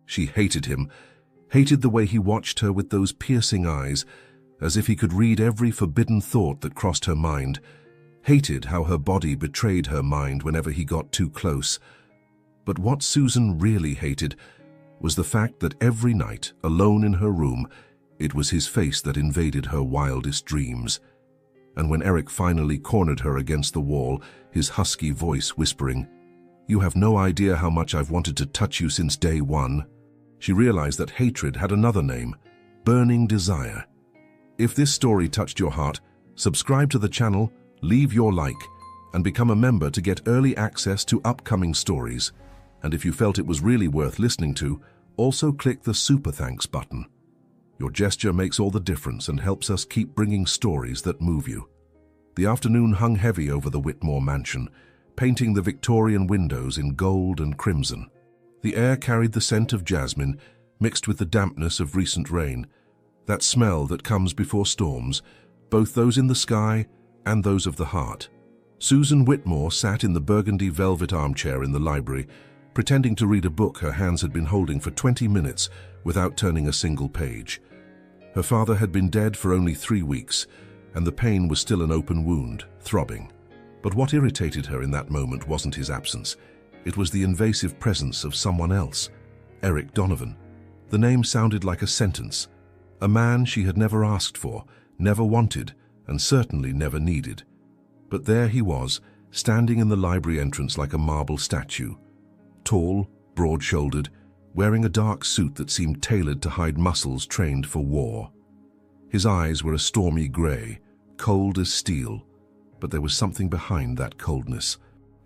She hated him, hated the way he watched her with those piercing eyes, as if he could read every forbidden thought that crossed her mind, hated how her body betrayed her mind whenever he got too close. But what Susan really hated was the fact that every night, alone in her room, it was his face that invaded her wildest dreams. And when Eric finally cornered her against the wall, his husky voice whispering, "You have no idea how much I've wanted to touch you since day one," she realized that hatred had another name, burning desire. If this story touched your heart, subscribe to the channel, leave your like, and become a member to get early access to upcoming stories. And if you felt it was really worth listening to, also click the Super Thanks button. Your gesture makes all the difference and helps us keep bringing stories that move you. The afternoon hung heavy over the Whitmore mansion, painting the Victorian windows in gold and crimson. The air carried the scent of jasmine, mixed with the dampness of recent rain, that smell that comes before storms, both those in the sky and those of the heart. Susan Whitmore sat in the burgundy velvet armchair in the library, pretending to read a book her hands had been holding for 20 minutes without turning a single page. Her father had been dead for only 3 weeks, and the pain was still an open wound, throbbing. But what irritated her in that moment wasn't his absence. It was the invasive presence of someone else, Eric Donovan. The name sounded like a sentence, a man she had never asked for, never wanted, and certainly never needed. But there he was, standing in the library entrance like a marble statue. Tall, broad-shouldered, wearing a dark suit that seemed tailored to hide muscles trained for war. His eyes were a stormy grey, cold as steel, but there was something behind that coldness,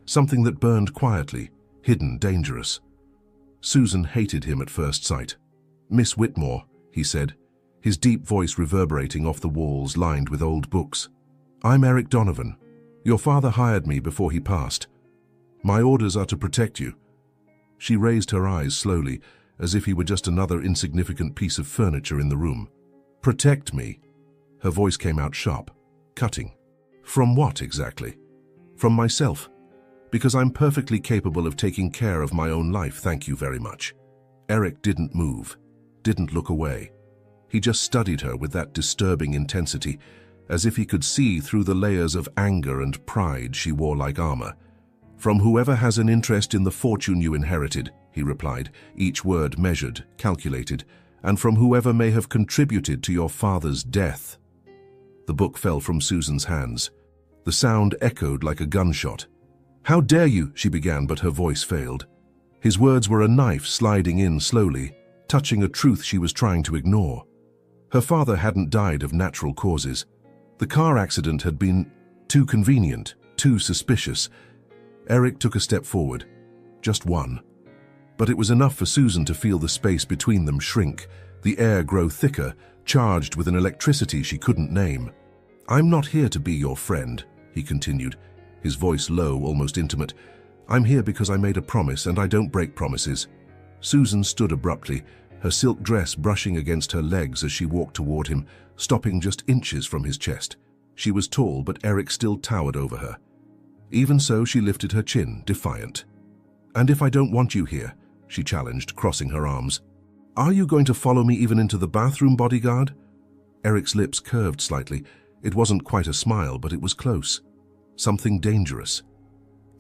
something that burned quietly, hidden, dangerous. Susan hated him at first sight. "Miss Whitmore," he said, his deep voice reverberating off the walls lined with old books. "I'm Eric Donovan. Your father hired me before he passed. My orders are to protect you." She raised her eyes slowly, as if he were just another insignificant piece of furniture in the room. "Protect me?" Her voice came out sharp, cutting. "From what exactly?" "From myself. Because I'm perfectly capable of taking care of my own life, thank you very much." Eric didn't move, didn't look away. He just studied her with that disturbing intensity, as if he could see through the layers of anger and pride she wore like armor. "From whoever has an interest in the fortune you inherited," he replied, each word measured, calculated, "and from whoever may have contributed to your father's death." The book fell from Susan's hands. The sound echoed like a gunshot. "How dare you?" she began, but her voice failed. His words were a knife sliding in slowly, touching a truth she was trying to ignore. Her father hadn't died of natural causes. The car accident had been too convenient, too suspicious. Eric took a step forward, just one. But it was enough for Susan to feel the space between them shrink, the air grow thicker, charged with an electricity she couldn't name. "I'm not here to be your friend," he continued, his voice low, almost intimate. "I'm here because I made a promise, and I don't break promises." Susan stood abruptly, her silk dress brushing against her legs as she walked toward him, stopping just inches from his chest. She was tall, but Eric still towered over her. Even so, she lifted her chin, defiant. "And if I don't want you here?" she challenged, crossing her arms. "Are you going to follow me even into the bathroom, bodyguard?" Eric's lips curved slightly. It wasn't quite a smile, but it was close. Something dangerous.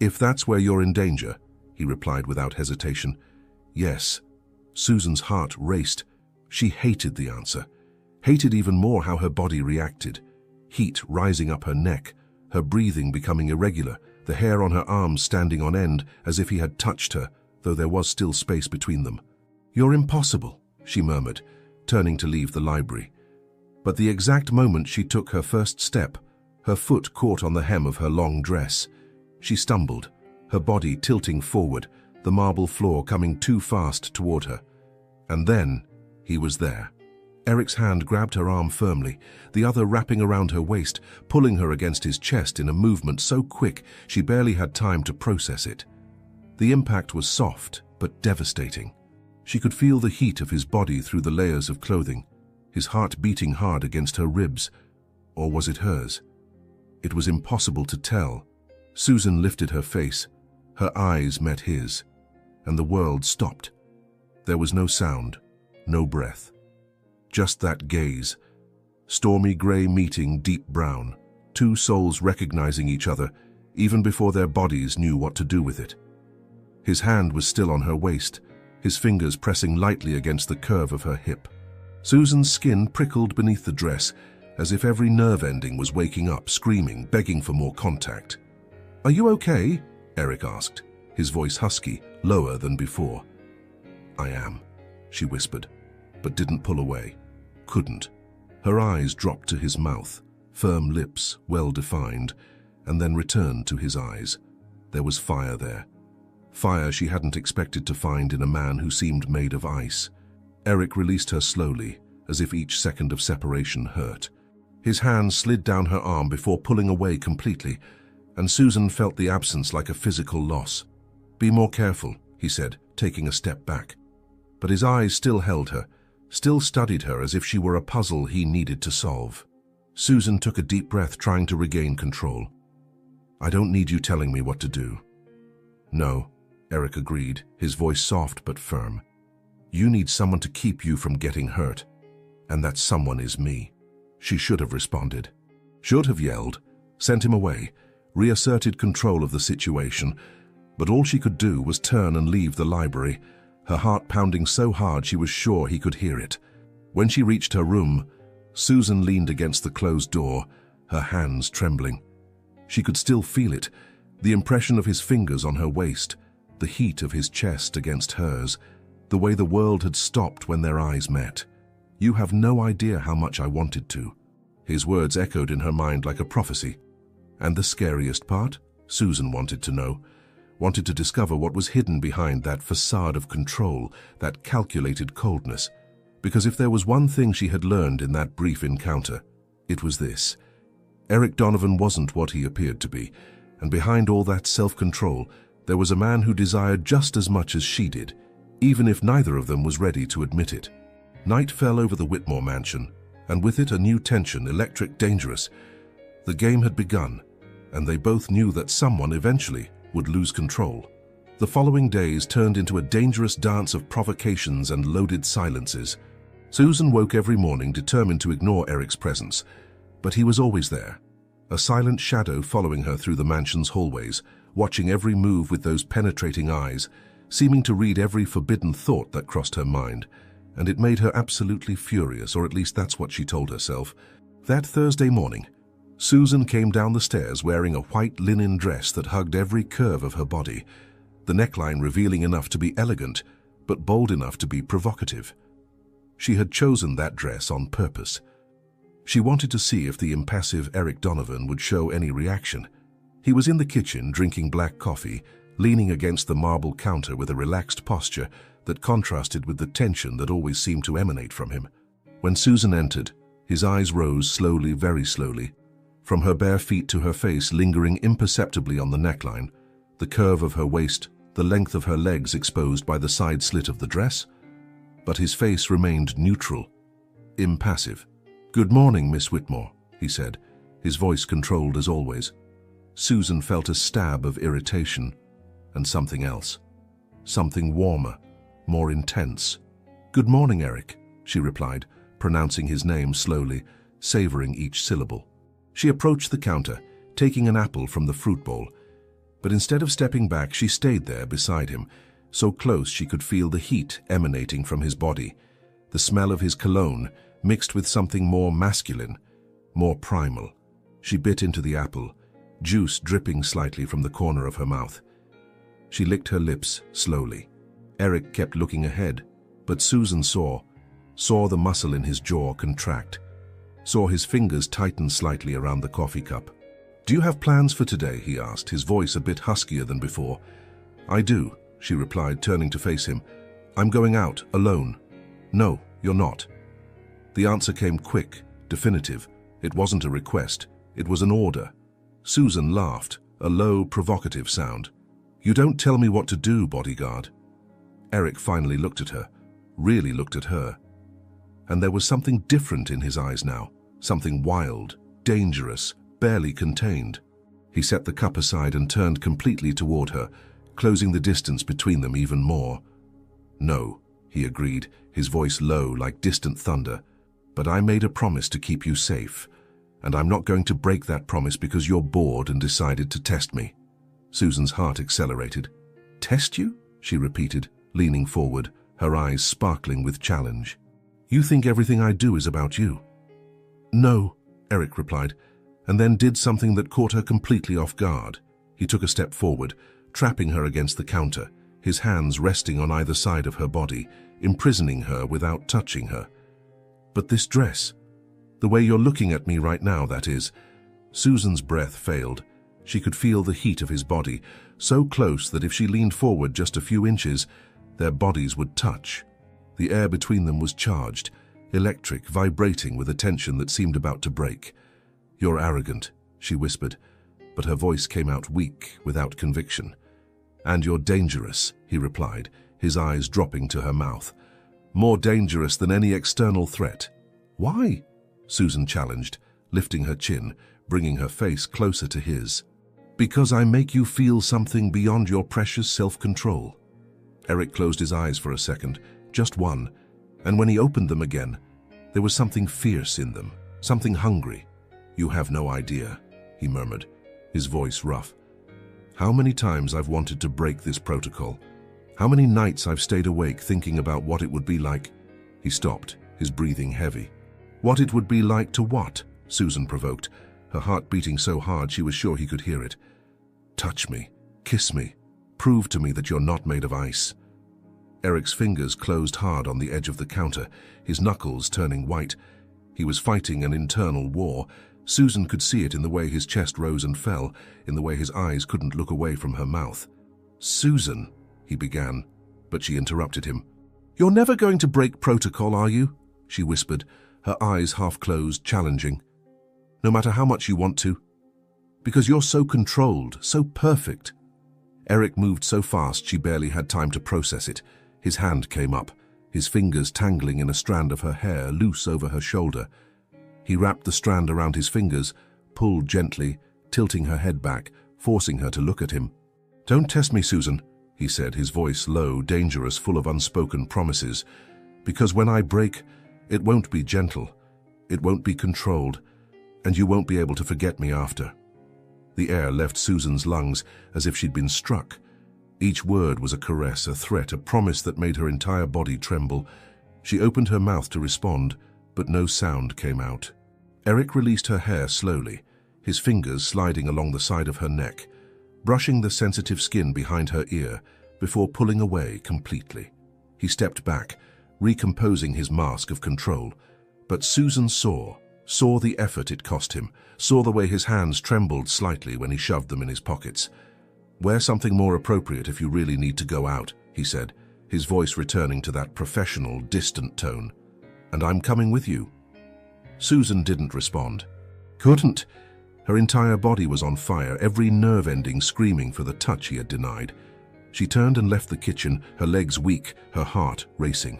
"If that's where you're in danger," he replied without hesitation. "Yes." Susan's heart raced. She hated the answer, hated even more how her body reacted. Heat rising up her neck, her breathing becoming irregular, the hair on her arms standing on end as if he had touched her, though there was still space between them. "You're impossible," she murmured, turning to leave the library. But the exact moment she took her first step, her foot caught on the hem of her long dress. She stumbled, her body tilting forward, the marble floor coming too fast toward her. And then he was there. Eric's hand grabbed her arm firmly, the other wrapping around her waist, pulling her against his chest in a movement so quick she barely had time to process it. The impact was soft but devastating. She could feel the heat of his body through the layers of clothing, his heart beating hard against her ribs. Or was it hers? It was impossible to tell. Susan lifted her face. Her eyes met his, and the world stopped. There was no sound, no breath. Just that gaze. Stormy grey meeting deep brown, two souls recognizing each other even before their bodies knew what to do with it. His hand was still on her waist, his fingers pressing lightly against the curve of her hip. Susan's skin prickled beneath the dress, as if every nerve ending was waking up, screaming, begging for more contact. "Are you okay?" Eric asked, his voice husky, lower than before. "I am," she whispered, but didn't pull away. Couldn't. Her eyes dropped to his mouth, firm lips, well-defined, and then returned to his eyes. There was fire there. Fire she hadn't expected to find in a man who seemed made of ice. Eric released her slowly, as if each second of separation hurt. His hand slid down her arm before pulling away completely, and Susan felt the absence like a physical loss. "Be more careful," he said, taking a step back. But his eyes still held her, still studied her as if she were a puzzle he needed to solve. Susan took a deep breath, trying to regain control. "I don't need you telling me what to do." "No," Eric agreed, his voice soft but firm. "You need someone to keep you from getting hurt. And that someone is me." She should have responded. Should have yelled, sent him away, reasserted control of the situation, but all she could do was turn and leave the library, her heart pounding so hard she was sure he could hear it. When she reached her room, Susan leaned against the closed door, her hands trembling. She could still feel it, the impression of his fingers on her waist, the heat of his chest against hers, the way the world had stopped when their eyes met. "You have no idea how much I wanted to." His words echoed in her mind like a prophecy. And the scariest part? Susan wanted to know. Wanted to discover what was hidden behind that facade of control, that calculated coldness. Because if there was one thing she had learned in that brief encounter, it was this. Eric Donovan wasn't what he appeared to be, and behind all that self-control, there was a man who desired just as much as she did, even if neither of them was ready to admit it. Night fell over the Whitmore mansion, and with it a new tension, electric, dangerous. The game had begun, and they both knew that someone eventually would lose control. The following days turned into a dangerous dance of provocations and loaded silences. Susan woke every morning determined to ignore Eric's presence, but he was always there, a silent shadow following her through the mansion's hallways, watching every move with those penetrating eyes, seeming to read every forbidden thought that crossed her mind. And it made her absolutely furious, or at least that's what she told herself. That Thursday morning, Susan came down the stairs wearing a white linen dress that hugged every curve of her body, the neckline revealing enough to be elegant, but bold enough to be provocative. She had chosen that dress on purpose. She wanted to see if the impassive Eric Donovan would show any reaction. He was in the kitchen drinking black coffee, leaning against the marble counter with a relaxed posture that contrasted with the tension that always seemed to emanate from him. When Susan entered, his eyes rose slowly, very slowly, from her bare feet to her face, lingering imperceptibly on the neckline, the curve of her waist, the length of her legs exposed by the side slit of the dress. But his face remained neutral, impassive. "Good morning, Miss Whitmore," he said, his voice controlled as always. Susan felt a stab of irritation, and something else, something warmer, more intense. "Good morning, Eric," she replied, pronouncing his name slowly, savoring each syllable. She approached the counter, taking an apple from the fruit bowl, but instead of stepping back, she stayed there beside him, so close she could feel the heat emanating from his body, the smell of his cologne mixed with something more masculine, more primal. She bit into the apple, juice dripping slightly from the corner of her mouth. She licked her lips slowly. Eric kept looking ahead, but Susan saw the muscle in his jaw contract, saw his fingers tighten slightly around the coffee cup. "Do you have plans for today?" he asked, his voice a bit huskier than before. "I do," she replied, turning to face him. "I'm going out, alone." "No, you're not." The answer came quick, definitive. It wasn't a request, it was an order. Susan laughed, a low, provocative sound. "You don't tell me what to do, bodyguard." Eric finally looked at her, really looked at her. And there was something different in his eyes now, something wild, dangerous, barely contained. He set the cup aside and turned completely toward her, closing the distance between them even more. "No," he agreed, his voice low like distant thunder. "But I made a promise to keep you safe, and I'm not going to break that promise because you're bored and decided to test me." Susan's heart accelerated. "Test you?" she repeated, leaning forward, her eyes sparkling with challenge. "You think everything I do is about you?" "No," Eric replied, and then did something that caught her completely off guard. He took a step forward, trapping her against the counter, his hands resting on either side of her body, imprisoning her without touching her. "But this dress, the way you're looking at me right now, that is." Susan's breath failed. She could feel the heat of his body, so close that if she leaned forward just a few inches, their bodies would touch. The air between them was charged, electric, vibrating with a tension that seemed about to break. "You're arrogant," she whispered, but her voice came out weak, without conviction. "And you're dangerous," he replied, his eyes dropping to her mouth. "More dangerous than any external threat." "Why?" Susan challenged, lifting her chin, bringing her face closer to his. "Because I make you feel something beyond your precious self-control." Eric closed his eyes for a second, just one, and when he opened them again, there was something fierce in them, something hungry. "You have no idea," he murmured, his voice rough. "How many times I've wanted to break this protocol. How many nights I've stayed awake thinking about what it would be like." He stopped, his breathing heavy. "What it would be like to what?" Susan provoked, her heart beating so hard she was sure he could hear it. "Touch me, kiss me, prove to me that you're not made of ice." Eric's fingers closed hard on the edge of the counter, his knuckles turning white. He was fighting an internal war. Susan could see it in the way his chest rose and fell, in the way his eyes couldn't look away from her mouth. "Susan," he began, but she interrupted him. "You're never going to break protocol, are you?" she whispered, her eyes half closed, challenging. "No matter how much you want to? Because you're so controlled, so perfect." Eric moved so fast she barely had time to process it. His hand came up, his fingers tangling in a strand of her hair loose over her shoulder. He wrapped the strand around his fingers, pulled gently, tilting her head back, forcing her to look at him. "Don't test me, Susan," he said, his voice low, dangerous, full of unspoken promises. "Because when I break, it won't be gentle, it won't be controlled, and you won't be able to forget me after." The air left Susan's lungs as if she'd been struck. Each word was a caress, a threat, a promise that made her entire body tremble. She opened her mouth to respond, but no sound came out. Eric released her hair slowly, his fingers sliding along the side of her neck, brushing the sensitive skin behind her ear before pulling away completely. He stepped back, recomposing his mask of control, but Susan saw the effort it cost him, saw the way his hands trembled slightly when he shoved them in his pockets. "Wear something more appropriate if you really need to go out," he said, his voice returning to that professional, distant tone. "And I'm coming with you." Susan didn't respond. Couldn't. Her entire body was on fire, every nerve ending screaming for the touch he had denied. She turned and left the kitchen, her legs weak, her heart racing.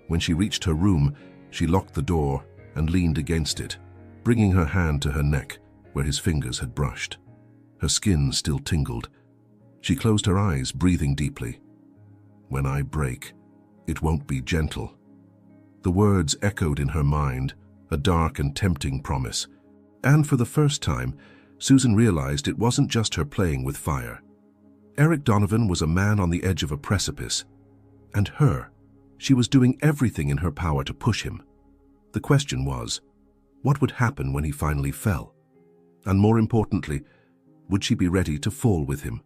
When she reached her room, she locked the door and leaned against it, bringing her hand to her neck where his fingers had brushed. Her skin still tingled. She closed her eyes, breathing deeply. "When I break, it won't be gentle." The words echoed in her mind, a dark and tempting promise. And for the first time, Susan realized it wasn't just her playing with fire. Eric Donovan was a man on the edge of a precipice. And her, she was doing everything in her power to push him. The question was, what would happen when he finally fell? And more importantly, would she be ready to fall with him?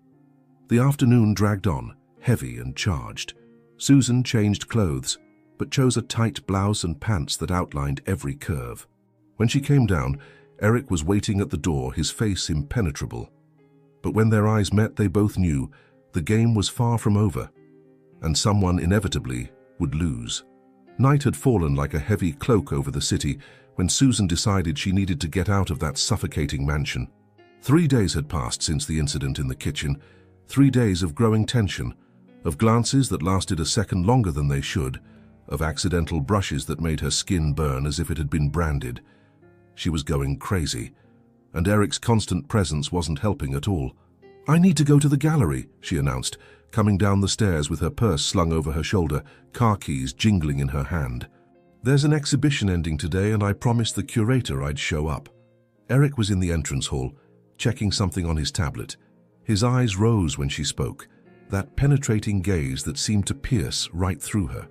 The afternoon dragged on, heavy and charged. Susan changed clothes, but chose a tight blouse and pants that outlined every curve. When she came down, Eric was waiting at the door, his face impenetrable. But when their eyes met, they both knew the game was far from over, and someone inevitably would lose. Night had fallen like a heavy cloak over the city when Susan decided she needed to get out of that suffocating mansion. 3 days had passed since the incident in the kitchen, 3 days of growing tension, of glances that lasted a second longer than they should, of accidental brushes that made her skin burn as if it had been branded. She was going crazy, and Eric's constant presence wasn't helping at all. "I need to go to the gallery," she announced, coming down the stairs with her purse slung over her shoulder, car keys jingling in her hand. "There's an exhibition ending today and I promised the curator I'd show up." Eric was in the entrance hall, checking something on his tablet. His eyes rose when she spoke, that penetrating gaze that seemed to pierce right through her.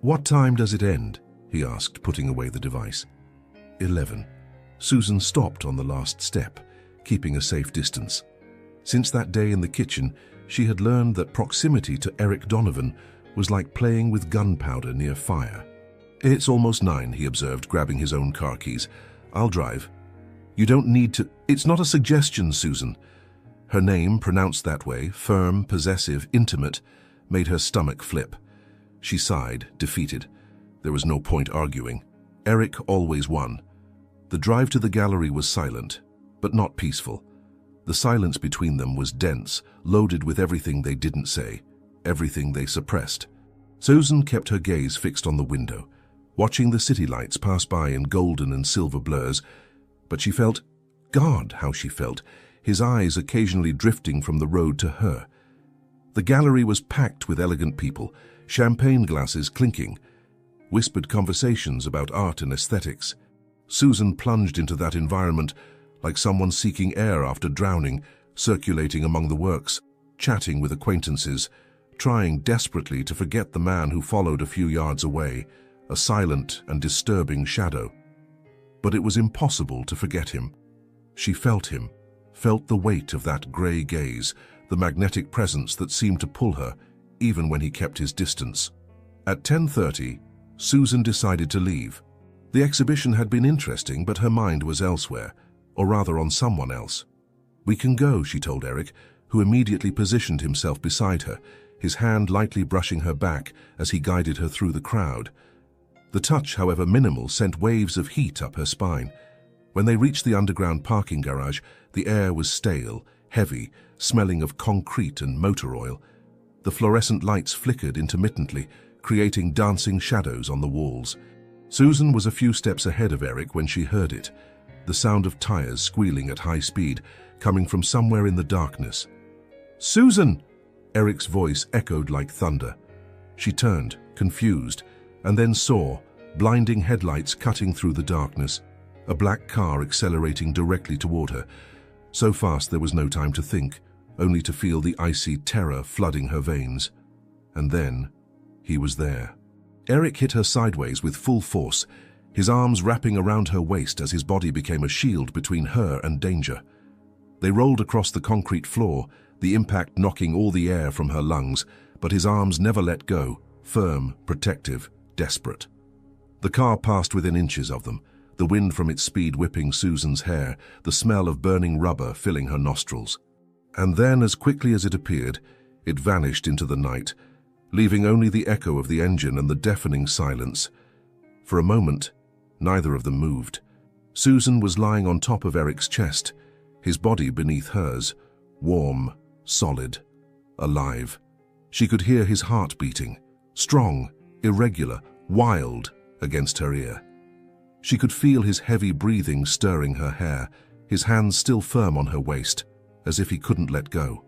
"What time does it end?" he asked, putting away the device. 11. Susan stopped on the last step, keeping a safe distance. Since that day in the kitchen, she had learned that proximity to Eric Donovan was like playing with gunpowder near fire. "It's almost 9, he observed, grabbing his own car keys. "I'll drive." "You don't need to—" "It's not a suggestion, Susan." Her name, pronounced that way, firm, possessive, intimate, made her stomach flip. She sighed, defeated. There was no point arguing. Eric always won. The drive to the gallery was silent, but not peaceful. The silence between them was dense, loaded with everything they didn't say, everything they suppressed. Susan kept her gaze fixed on the window, watching the city lights pass by in golden and silver blurs, but she felt, God, how she felt, his eyes occasionally drifting from the road to her. The gallery was packed with elegant people, champagne glasses clinking, whispered conversations about art and aesthetics. Susan plunged into that environment like someone seeking air after drowning, circulating among the works, chatting with acquaintances, trying desperately to forget the man who followed a few yards away, a silent and disturbing shadow. But it was impossible to forget him. She felt him, felt the weight of that grey gaze, the magnetic presence that seemed to pull her, even when he kept his distance. At 10:30, Susan decided to leave. The exhibition had been interesting, but her mind was elsewhere, or rather on someone else. "We can go," she told Eric, who immediately positioned himself beside her, his hand lightly brushing her back as he guided her through the crowd. The touch, however minimal, sent waves of heat up her spine. When they reached the underground parking garage, the air was stale, heavy, smelling of concrete and motor oil. The fluorescent lights flickered intermittently, creating dancing shadows on the walls. Susan was a few steps ahead of Eric when she heard it, the sound of tires squealing at high speed, coming from somewhere in the darkness. "Susan!" Eric's voice echoed like thunder. She turned, confused, and then saw, blinding headlights cutting through the darkness, a black car accelerating directly toward her. So fast there was no time to think, only to feel the icy terror flooding her veins. And then, he was there. Eric hit her sideways with full force, his arms wrapping around her waist as his body became a shield between her and danger. They rolled across the concrete floor, the impact knocking all the air from her lungs, but his arms never let go, firm, protective, desperate. The car passed within inches of them, the wind from its speed whipping Susan's hair, the smell of burning rubber filling her nostrils. And then, as quickly as it appeared, it vanished into the night, leaving only the echo of the engine and the deafening silence. For a moment, neither of them moved. Susan was lying on top of Eric's chest, his body beneath hers, warm, solid, alive. She could hear his heart beating, strong, irregular, wild, against her ear. She could feel his heavy breathing stirring her hair, his hands still firm on her waist, as if he couldn't let go.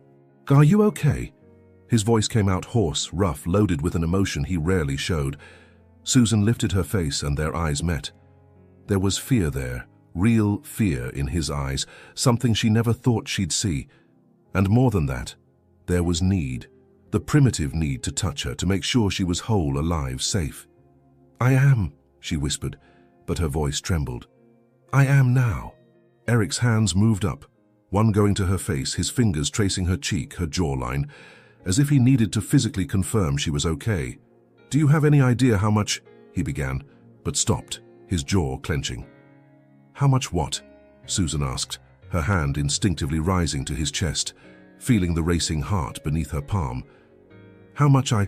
"Are you okay?" His voice came out hoarse, rough, loaded with an emotion he rarely showed. Susan lifted her face and their eyes met. There was fear there, real fear in his eyes, something she never thought she'd see. And more than that, there was need, the primitive need to touch her, to make sure she was whole, alive, safe. "I am," she whispered, but her voice trembled. "I am now." Eric's hands moved up, one going to her face, his fingers tracing her cheek, her jawline, as if he needed to physically confirm she was okay. "Do you have any idea how much—" he began, but stopped, his jaw clenching. "How much what?" Susan asked, her hand instinctively rising to his chest, feeling the racing heart beneath her palm. "How much I—"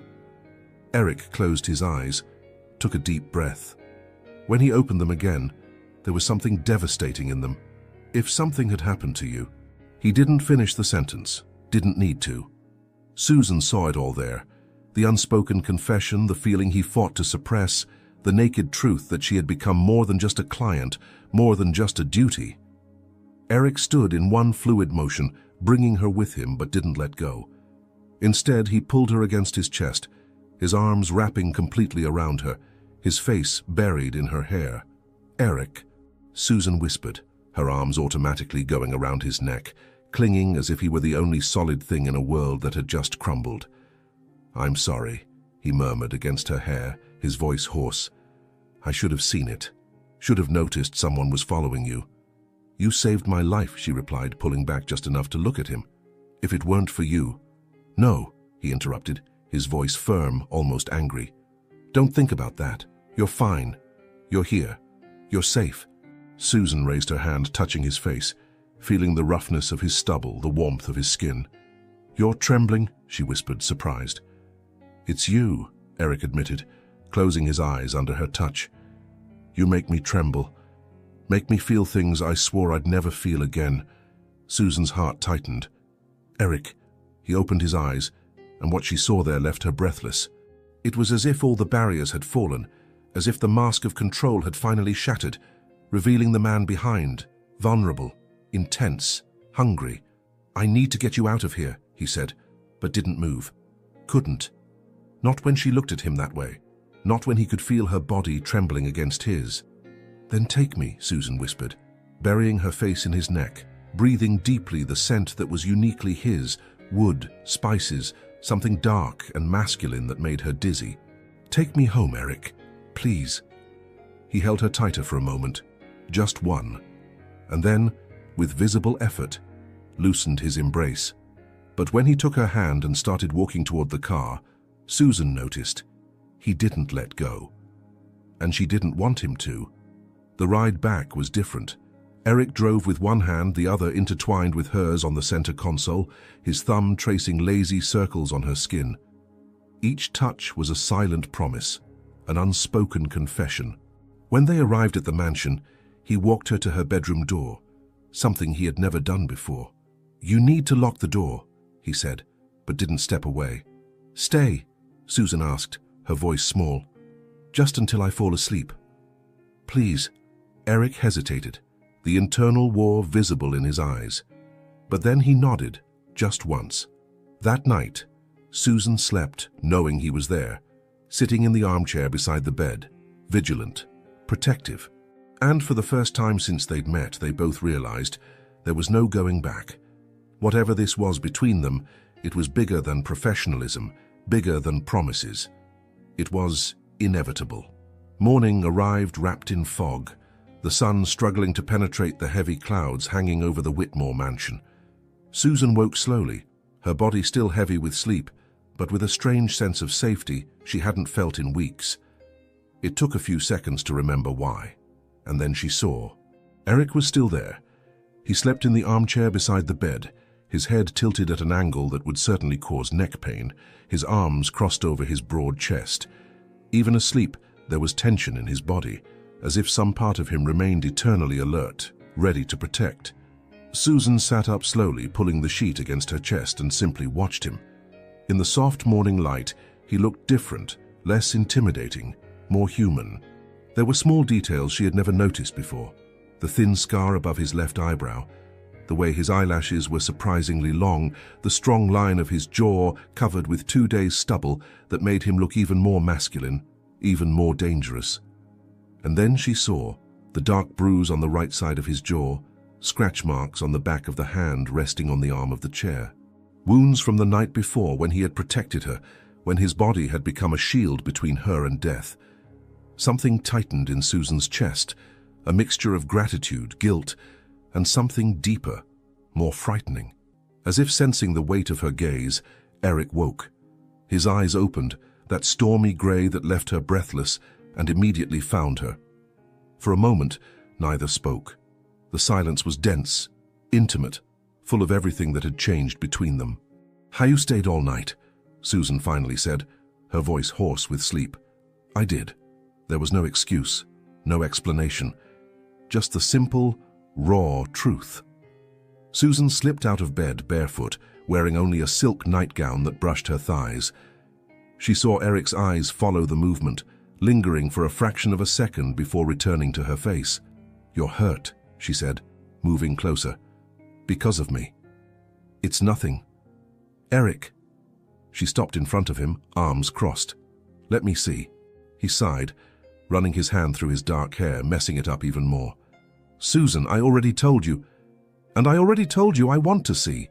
Eric closed his eyes, took a deep breath. When he opened them again, there was something devastating in them. "If something had happened to you—" He didn't finish the sentence, didn't need to. Susan saw it all there, the unspoken confession, the feeling he fought to suppress, the naked truth that she had become more than just a client, more than just a duty. Eric stood in one fluid motion, bringing her with him but didn't let go. Instead, he pulled her against his chest, his arms wrapping completely around her, his face buried in her hair. "Eric," Susan whispered, her arms automatically going around his neck, clinging as if he were the only solid thing in a world that had just crumbled. "I'm sorry," he murmured against her hair, his voice hoarse. "I should have seen it. Should have noticed someone was following you." "You saved my life," she replied, pulling back just enough to look at him. "If it weren't for you—" "No," he interrupted, his voice firm, almost angry. "Don't think about that. You're fine. You're here. You're safe." Susan raised her hand, touching his face, feeling the roughness of his stubble, the warmth of his skin. "You're trembling," she whispered, surprised. "It's you," Eric admitted, closing his eyes under her touch. "You make me tremble. Make me feel things I swore I'd never feel again." Susan's heart tightened. "Eric." He opened his eyes, and what she saw there left her breathless. It was as if all the barriers had fallen, as if the mask of control had finally shattered, revealing the man behind, vulnerable, intense, hungry. "I need to get you out of here," he said, but didn't move. Couldn't. Not when she looked at him that way. Not when he could feel her body trembling against his. "Then take me," Susan whispered, burying her face in his neck, breathing deeply the scent that was uniquely his, wood, spices, something dark and masculine that made her dizzy. "Take me home, Eric. Please." He held her tighter for a moment, just one, and then, with visible effort, loosened his embrace. But when he took her hand and started walking toward the car, Susan noticed he didn't let go. And she didn't want him to. The ride back was different. Eric drove with one hand, the other intertwined with hers on the center console, his thumb tracing lazy circles on her skin. Each touch was a silent promise, an unspoken confession. When they arrived at the mansion, he walked her to her bedroom door, something he had never done before. "You need to lock the door," he said, but didn't step away. "Stay," Susan asked, her voice small. "Just until I fall asleep." "Please." Eric hesitated, the internal war visible in his eyes. But then he nodded, just once. That night, Susan slept, knowing he was there, sitting in the armchair beside the bed, vigilant, protective. And for the first time since they'd met, they both realized there was no going back. Whatever this was between them, it was bigger than professionalism, bigger than promises. It was inevitable. Morning arrived wrapped in fog, the sun struggling to penetrate the heavy clouds hanging over the Whitmore mansion. Susan woke slowly, her body still heavy with sleep, but with a strange sense of safety she hadn't felt in weeks. It took a few seconds to remember why, and then she saw. Eric was still there. He slept in the armchair beside the bed, his head tilted at an angle that would certainly cause neck pain, his arms crossed over his broad chest. Even asleep, there was tension in his body, as if some part of him remained eternally alert, ready to protect. Susan sat up slowly, pulling the sheet against her chest, and simply watched him. In the soft morning light, he looked different, less intimidating, more human. There were small details she had never noticed before. The thin scar above his left eyebrow, the way his eyelashes were surprisingly long, the strong line of his jaw covered with 2 days' stubble that made him look even more masculine, even more dangerous. And then she saw the dark bruise on the right side of his jaw, scratch marks on the back of the hand resting on the arm of the chair. Wounds from the night before when he had protected her, when his body had become a shield between her and death. Something tightened in Susan's chest, a mixture of gratitude, guilt, and something deeper, more frightening. As if sensing the weight of her gaze, Eric woke. His eyes opened, that stormy gray that left her breathless, and immediately found her. For a moment, neither spoke. The silence was dense, intimate, full of everything that had changed between them. "How you stayed all night?" Susan finally said, her voice hoarse with sleep. "I did." There was no excuse, no explanation, just the simple, raw truth. Susan slipped out of bed barefoot, wearing only a silk nightgown that brushed her thighs. She saw Eric's eyes follow the movement, lingering for a fraction of a second before returning to her face. "You're hurt," she said, moving closer. "Because of me." "It's nothing." "Eric." She stopped in front of him, arms crossed. "Let me see." He sighed, running his hand through his dark hair, messing it up even more. "Susan, I already told you. And I already told you I want to see."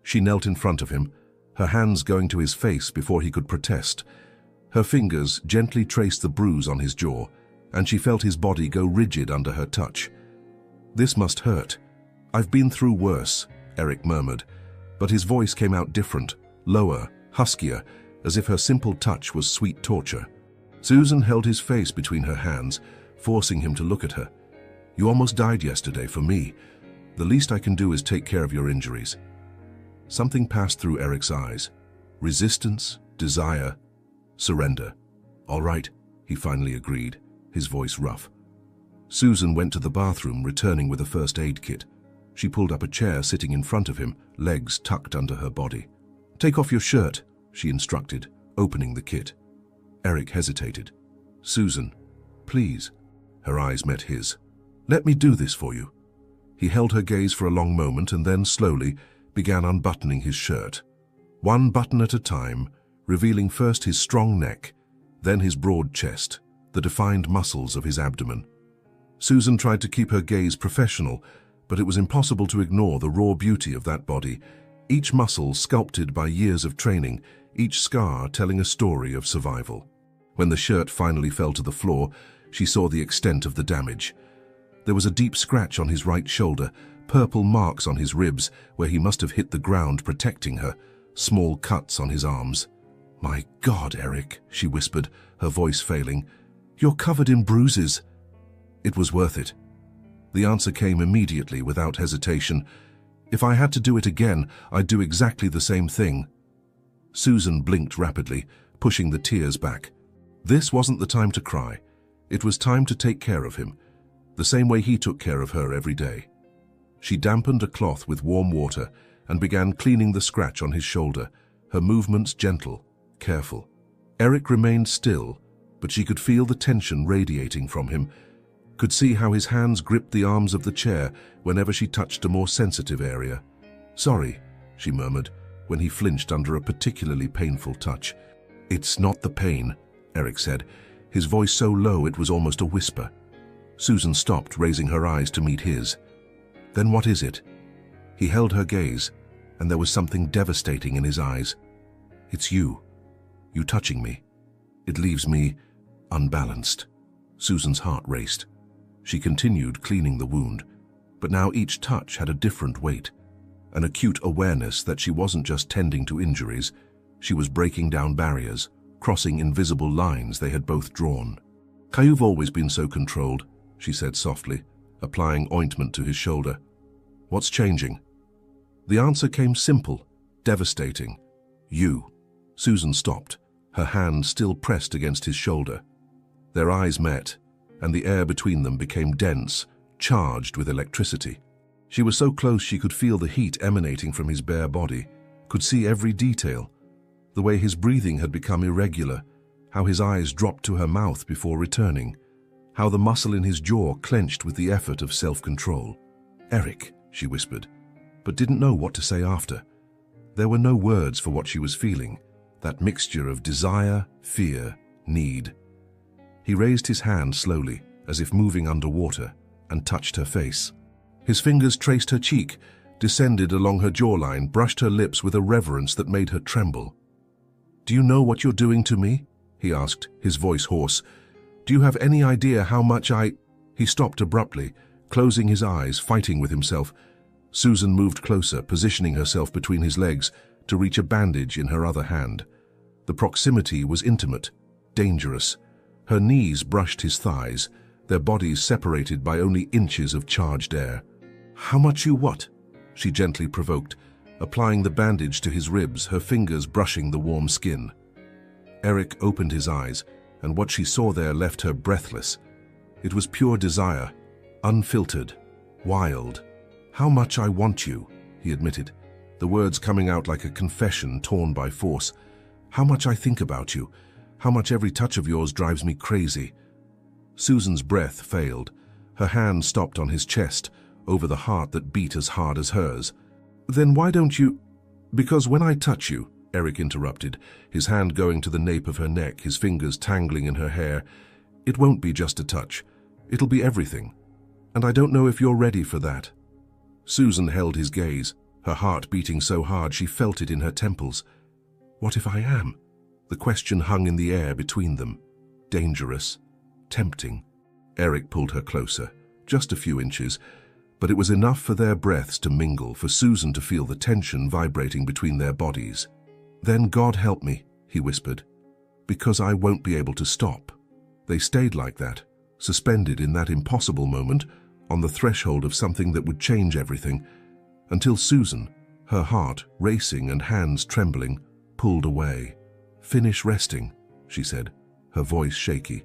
She knelt in front of him, her hands going to his face before he could protest. Her fingers gently traced the bruise on his jaw, and she felt his body go rigid under her touch. "This must hurt. I've been through worse," Eric murmured, but his voice came out different, lower, huskier, as if her simple touch was sweet torture. Susan held his face between her hands, forcing him to look at her. "You almost died yesterday for me. The least I can do is take care of your injuries." Something passed through Eric's eyes. Resistance, desire, surrender. "All right," he finally agreed, his voice rough. Susan went to the bathroom, returning with a first aid kit. She pulled up a chair sitting in front of him, legs tucked under her body. "Take off your shirt," she instructed, opening the kit. Eric hesitated. "Susan, please." Her eyes met his. "Let me do this for you." He held her gaze for a long moment and then, slowly, began unbuttoning his shirt. One button at a time, revealing first his strong neck, then his broad chest, the defined muscles of his abdomen. Susan tried to keep her gaze professional, but it was impossible to ignore the raw beauty of that body, each muscle sculpted by years of training, each scar telling a story of survival. When the shirt finally fell to the floor, she saw the extent of the damage. There was a deep scratch on his right shoulder, purple marks on his ribs where he must have hit the ground protecting her, small cuts on his arms. "My God, Eric," she whispered, her voice failing. "You're covered in bruises." It was worth it. The answer came immediately, without hesitation. "If I had to do it again, I'd do exactly the same thing." Susan blinked rapidly, pushing the tears back. This wasn't the time to cry. It was time to take care of him, the same way he took care of her every day. She dampened a cloth with warm water and began cleaning the scratch on his shoulder, her movements gentle, careful. Eric remained still, but she could feel the tension radiating from him, could see how his hands gripped the arms of the chair whenever she touched a more sensitive area. "Sorry," she murmured, when he flinched under a particularly painful touch. "It's not the pain," Eric said, his voice so low it was almost a whisper. Susan stopped, raising her eyes to meet his. "Then what is it?" He held her gaze, and there was something devastating in his eyes. "It's you. You touching me. It leaves me unbalanced." Susan's heart raced. She continued cleaning the wound, but now each touch had a different weight, an acute awareness that she wasn't just tending to injuries, she was breaking down barriers, crossing invisible lines they had both drawn. "You've always been so controlled," she said softly, applying ointment to his shoulder. "What's changing?" The answer came simple, devastating. "You." Susan stopped, her hand still pressed against his shoulder. Their eyes met, and the air between them became dense, charged with electricity. She was so close she could feel the heat emanating from his bare body, could see every detail, the way his breathing had become irregular, how his eyes dropped to her mouth before returning, how the muscle in his jaw clenched with the effort of self-control. "Eric," she whispered, but didn't know what to say after. There were no words for what she was feeling, that mixture of desire, fear, need. He raised his hand slowly, as if moving underwater, and touched her face. His fingers traced her cheek, descended along her jawline, brushed her lips with a reverence that made her tremble. "Do you know what you're doing to me?" he asked, his voice hoarse. "Do you have any idea how much I—" He stopped abruptly, closing his eyes, fighting with himself. Susan moved closer, positioning herself between his legs to reach a bandage in her other hand. The proximity was intimate, dangerous. Her knees brushed his thighs, their bodies separated by only inches of charged air. "How much you what?" she gently provoked, applying the bandage to his ribs, her fingers brushing the warm skin. Eric opened his eyes, and what she saw there left her breathless. It was pure desire, unfiltered, wild. "How much I want you," he admitted, the words coming out like a confession torn by force. "How much I think about you, how much every touch of yours drives me crazy." Susan's breath failed. Her hand stopped on his chest, over the heart that beat as hard as hers. "Then why don't you—" "Because when I touch you," Eric interrupted, his hand going to the nape of her neck, his fingers tangling in her hair. "It won't be just a touch. It'll be everything. And I don't know if you're ready for that." Susan held his gaze, her heart beating so hard she felt it in her temples. What if I am? The question hung in the air between them. Dangerous, tempting. Eric pulled her closer, just a few inches, but it was enough for their breaths to mingle, for Susan to feel the tension vibrating between their bodies. "Then God help me," he whispered, "because I won't be able to stop." They stayed like that, suspended in that impossible moment, on the threshold of something that would change everything, until Susan, her heart racing and hands trembling, pulled away. "Finish resting," she said, her voice shaky.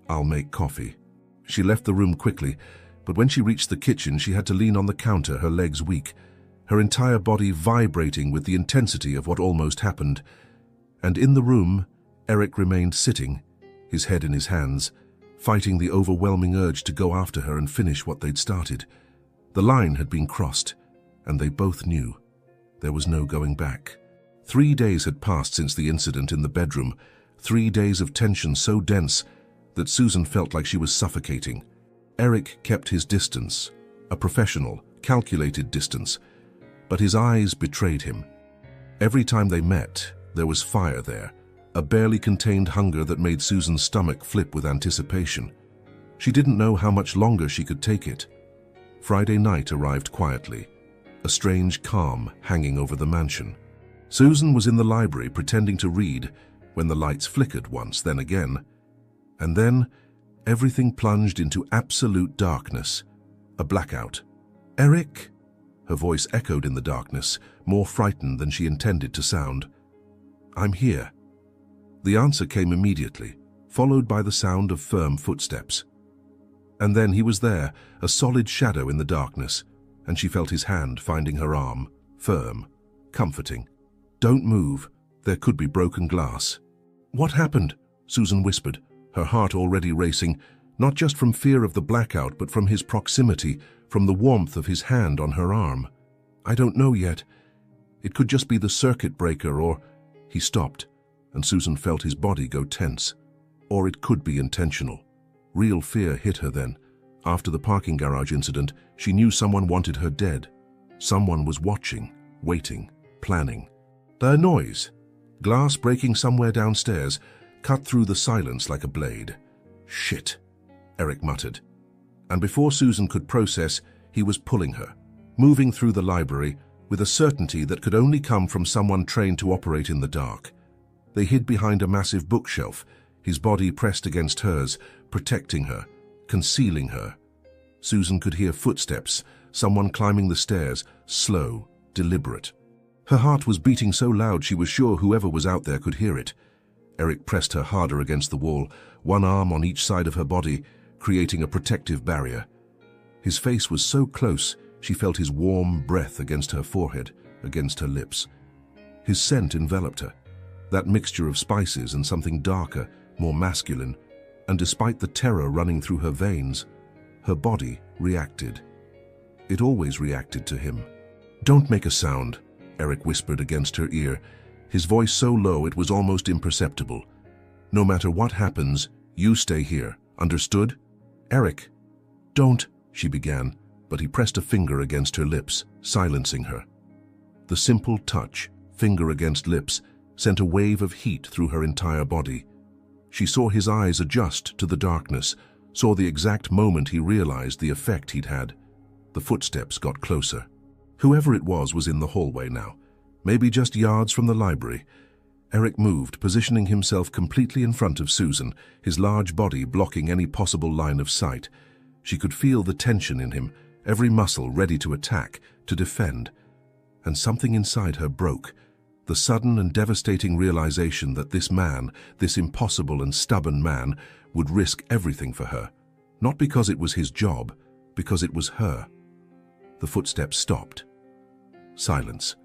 "I'll make coffee." She left the room quickly, but when she reached the kitchen, she had to lean on the counter, her legs weak, her entire body vibrating with the intensity of what almost happened. And in the room, Eric remained sitting, his head in his hands, fighting the overwhelming urge to go after her and finish what they'd started. The line had been crossed, and they both knew. There was no going back. 3 days had passed since the incident in the bedroom, 3 days of tension so dense that Susan felt like she was suffocating. Eric kept his distance, a professional, calculated distance, but his eyes betrayed him. Every time they met, there was fire there, a barely contained hunger that made Susan's stomach flip with anticipation. She didn't know how much longer she could take it. Friday night arrived quietly, a strange calm hanging over the mansion. Susan was in the library pretending to read when the lights flickered once, then again. And then, everything plunged into absolute darkness, a blackout. "Eric?" Her voice echoed in the darkness, more frightened than she intended to sound. "I'm here." The answer came immediately, followed by the sound of firm footsteps. And then he was there, a solid shadow in the darkness, and she felt his hand finding her arm, firm, comforting. "Don't move. There could be broken glass." "What happened?" Susan whispered, her heart already racing, not just from fear of the blackout, but from his proximity, from the warmth of his hand on her arm. "I don't know yet. It could just be the circuit breaker, or—" He stopped, and Susan felt his body go tense. Or it could be intentional. Real fear hit her then. After the parking garage incident, she knew someone wanted her dead. Someone was watching, waiting, planning. The noise, glass breaking somewhere downstairs, cut through the silence like a blade. "Shit," Eric muttered. And before Susan could process, he was pulling her, moving through the library with a certainty that could only come from someone trained to operate in the dark. They hid behind a massive bookshelf, his body pressed against hers, protecting her, concealing her. Susan could hear footsteps, someone climbing the stairs, slow, deliberate. Her heart was beating so loud she was sure whoever was out there could hear it. Eric pressed her harder against the wall, one arm on each side of her body, creating a protective barrier. His face was so close, she felt his warm breath against her forehead, against her lips. His scent enveloped her, that mixture of spices and something darker, more masculine, and despite the terror running through her veins, her body reacted. It always reacted to him. "Don't make a sound," Eric whispered against her ear, his voice so low it was almost imperceptible. "No matter what happens, you stay here. Understood?" "Eric." "Don't," she began, but he pressed a finger against her lips, silencing her. The simple touch, finger against lips, sent a wave of heat through her entire body. She saw his eyes adjust to the darkness, saw the exact moment he realized the effect he'd had. The footsteps got closer. Whoever it was in the hallway now, maybe just yards from the library. Eric moved, positioning himself completely in front of Susan, his large body blocking any possible line of sight. She could feel the tension in him, every muscle ready to attack, to defend. And something inside her broke. The sudden and devastating realization that this man, this impossible and stubborn man, would risk everything for her. Not because it was his job, because it was her. The footsteps stopped. Silence.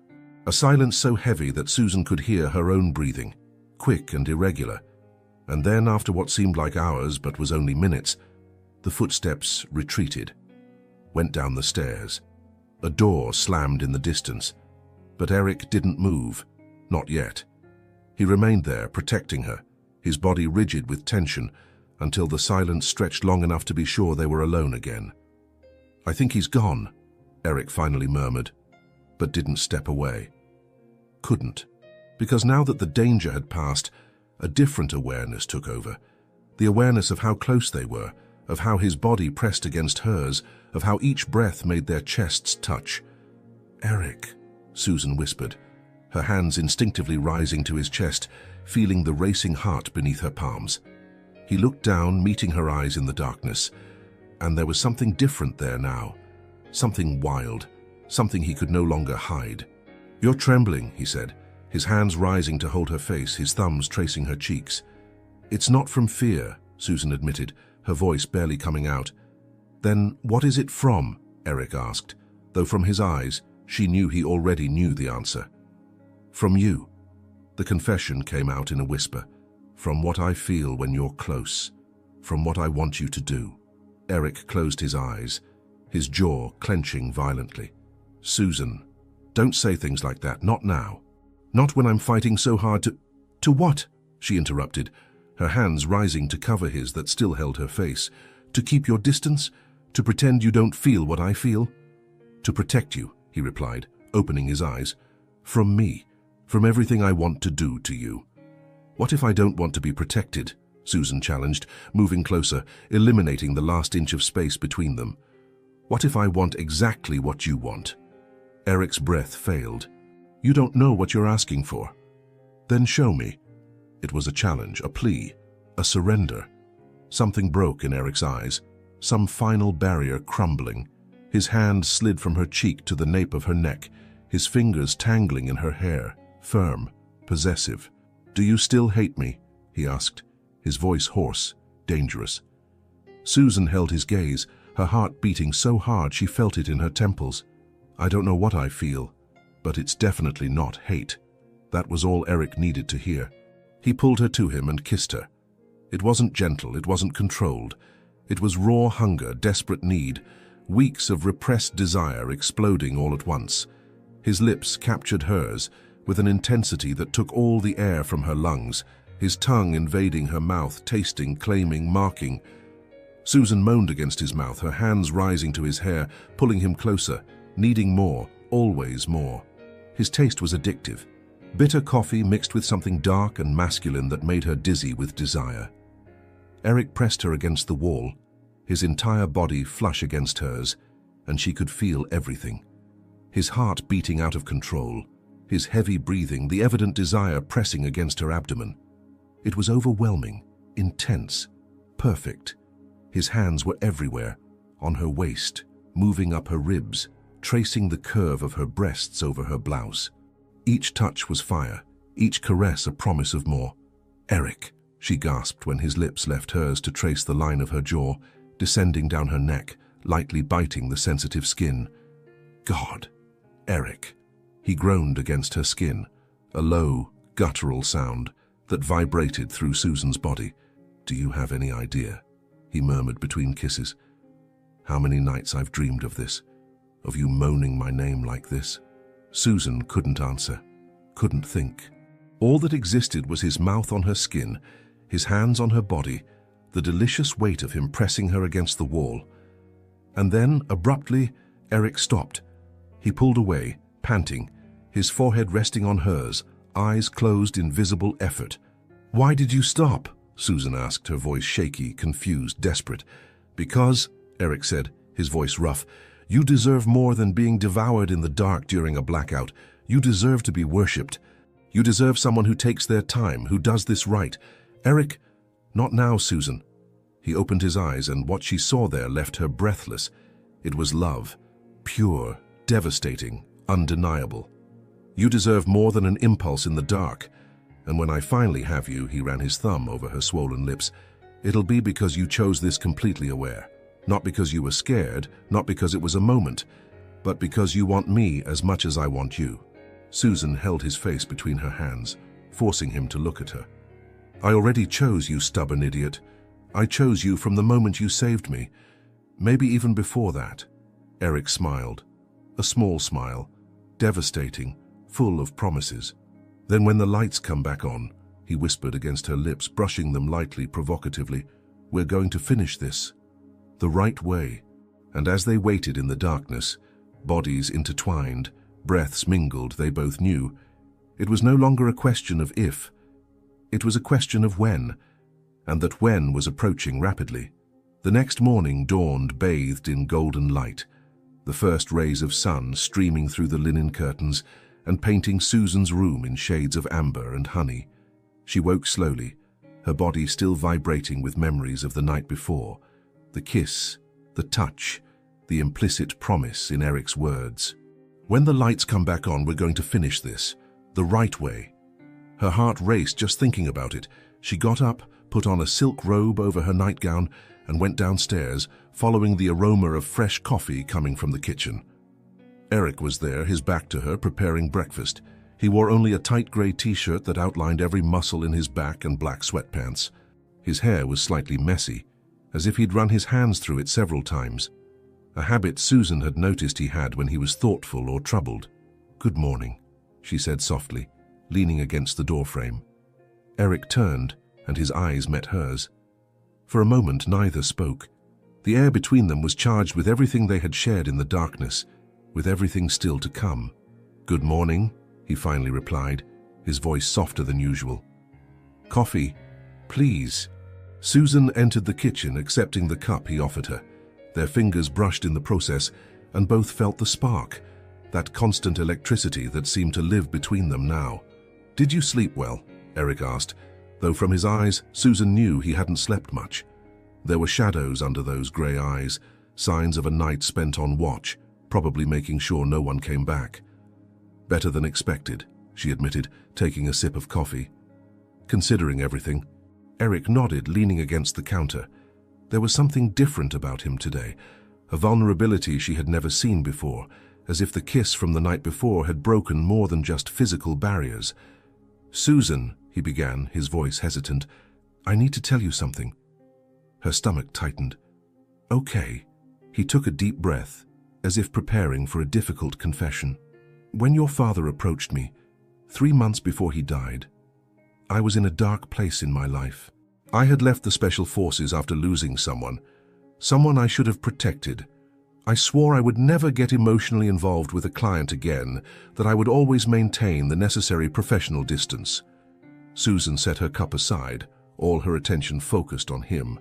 A silence so heavy that Susan could hear her own breathing, quick and irregular. And then, after what seemed like hours but was only minutes, the footsteps retreated, went down the stairs. A door slammed in the distance, but Eric didn't move, Not yet. He remained there, protecting her, his body rigid with tension, until the silence stretched long enough to be sure they were alone again. "I think he's gone," Eric finally murmured, but didn't step away. Couldn't, because now that the danger had passed, a different awareness took over. The awareness of how close they were, of how his body pressed against hers, of how each breath made their chests touch. "Eric," Susan whispered, her hands instinctively rising to his chest, feeling the racing heart beneath her palms. He looked down, meeting her eyes in the darkness, and there was something different there now. Something wild, something he could no longer hide. "You're trembling," he said, his hands rising to hold her face, his thumbs tracing her cheeks. "It's not from fear," Susan admitted, her voice barely coming out. "Then what is it from?" Eric asked, though from his eyes she knew he already knew the answer. "From you." The confession came out in a whisper. "From what I feel when you're close. From what I want you to do." Eric closed his eyes, his jaw clenching violently. "Susan, don't say things like that, not now. Not when I'm fighting so hard to—" "To what?" she interrupted, her hands rising to cover his that still held her face. "To keep your distance? To pretend you don't feel what I feel?" "To protect you," he replied, opening his eyes. "From me, from everything I want to do to you." "What if I don't want to be protected?" Susan challenged, moving closer, eliminating the last inch of space between them. "What if I want exactly what you want?" Eric's breath failed. "You don't know what you're asking for." "Then show me." It was a challenge, a plea, a surrender. Something broke in Eric's eyes, some final barrier crumbling. His hand slid from her cheek to the nape of her neck, his fingers tangling in her hair, firm, possessive. "Do you still hate me?" he asked, his voice hoarse, dangerous. Susan held his gaze, her heart beating so hard she felt it in her temples. "I don't know what I feel, but it's definitely not hate." That was all Eric needed to hear. He pulled her to him and kissed her. It wasn't gentle, it wasn't controlled. It was raw hunger, desperate need, weeks of repressed desire exploding all at once. His lips captured hers with an intensity that took all the air from her lungs, his tongue invading her mouth, tasting, claiming, marking. Susan moaned against his mouth, her hands rising to his hair, pulling him closer, needing more, always more. His taste was addictive. Bitter coffee mixed with something dark and masculine that made her dizzy with desire. Eric pressed her against the wall, his entire body flush against hers, and she could feel everything. His heart beating out of control, his heavy breathing, the evident desire pressing against her abdomen. It was overwhelming, intense, perfect. His hands were everywhere, on her waist, moving up her ribs, tracing the curve of her breasts over her blouse. Each touch was fire, each caress a promise of more. "Eric," she gasped when his lips left hers to trace the line of her jaw, descending down her neck, lightly biting the sensitive skin. "God, Eric." He groaned against her skin, a low, guttural sound that vibrated through Susan's body. "Do you have any idea?" he murmured between kisses. "How many nights I've dreamed of this, of you moaning my name like this?" Susan couldn't answer, couldn't think. All that existed was his mouth on her skin, his hands on her body, the delicious weight of him pressing her against the wall. And then, abruptly, Eric stopped. He pulled away, panting, his forehead resting on hers, eyes closed in visible effort. "Why did you stop?" Susan asked, her voice shaky, confused, desperate. "Because," Eric said, his voice rough, "you deserve more than being devoured in the dark during a blackout. You deserve to be worshipped. You deserve someone who takes their time, who does this right. Eric, not now, Susan." He opened his eyes, and what she saw there left her breathless. It was love, pure, devastating, undeniable. "You deserve more than an impulse in the dark. And when I finally have you," he ran his thumb over her swollen lips, "it'll be because you chose this completely aware. Not because you were scared, not because it was a moment, but because you want me as much as I want you." Susan held his face between her hands, forcing him to look at her. "I already chose you, stubborn idiot. I chose you from the moment you saved me. Maybe even before that." Eric smiled. A small smile, devastating, full of promises. Then when the lights come back on, he whispered against her lips, brushing them lightly, provocatively, we're going to finish this. The right way. And as they waited in the darkness, bodies intertwined, breaths mingled, they both knew. It was no longer a question of if, it was a question of when, and that when was approaching rapidly. The next morning dawned bathed in golden light, the first rays of sun streaming through the linen curtains and painting Susan's room in shades of amber and honey. She woke slowly, her body still vibrating with memories of the night before, the kiss, the touch, the implicit promise in Eric's words. When the lights come back on, we're going to finish this, the right way. Her heart raced just thinking about it. She got up, put on a silk robe over her nightgown, and went downstairs, following the aroma of fresh coffee coming from the kitchen. Eric was there, his back to her, preparing breakfast. He wore only a tight grey t-shirt that outlined every muscle in his back and black sweatpants. His hair was slightly messy, as if he'd run his hands through it several times, a habit Susan had noticed he had when he was thoughtful or troubled. "Good morning," she said softly, leaning against the doorframe. Eric turned, and his eyes met hers. For a moment neither spoke. The air between them was charged with everything they had shared in the darkness, with everything still to come. "Good morning," he finally replied, his voice softer than usual. "Coffee, please." Susan entered the kitchen, accepting the cup he offered her. Their fingers brushed in the process, and both felt the spark, that constant electricity that seemed to live between them now. "Did you sleep well?" Eric asked, though from his eyes, Susan knew he hadn't slept much. There were shadows under those grey eyes, signs of a night spent on watch, probably making sure no one came back. "Better than expected," she admitted, taking a sip of coffee. "Considering everything." Eric nodded, leaning against the counter. There was something different about him today, a vulnerability she had never seen before, as if the kiss from the night before had broken more than just physical barriers. "Susan," he began, his voice hesitant, "I need to tell you something." Her stomach tightened. "Okay." He took a deep breath, as if preparing for a difficult confession. "When your father approached me, 3 months before he died, I was in a dark place in my life. I had left the Special Forces after losing someone I should have protected. I swore I would never get emotionally involved with a client again, that I would always maintain the necessary professional distance." Susan set her cup aside, all her attention focused on him.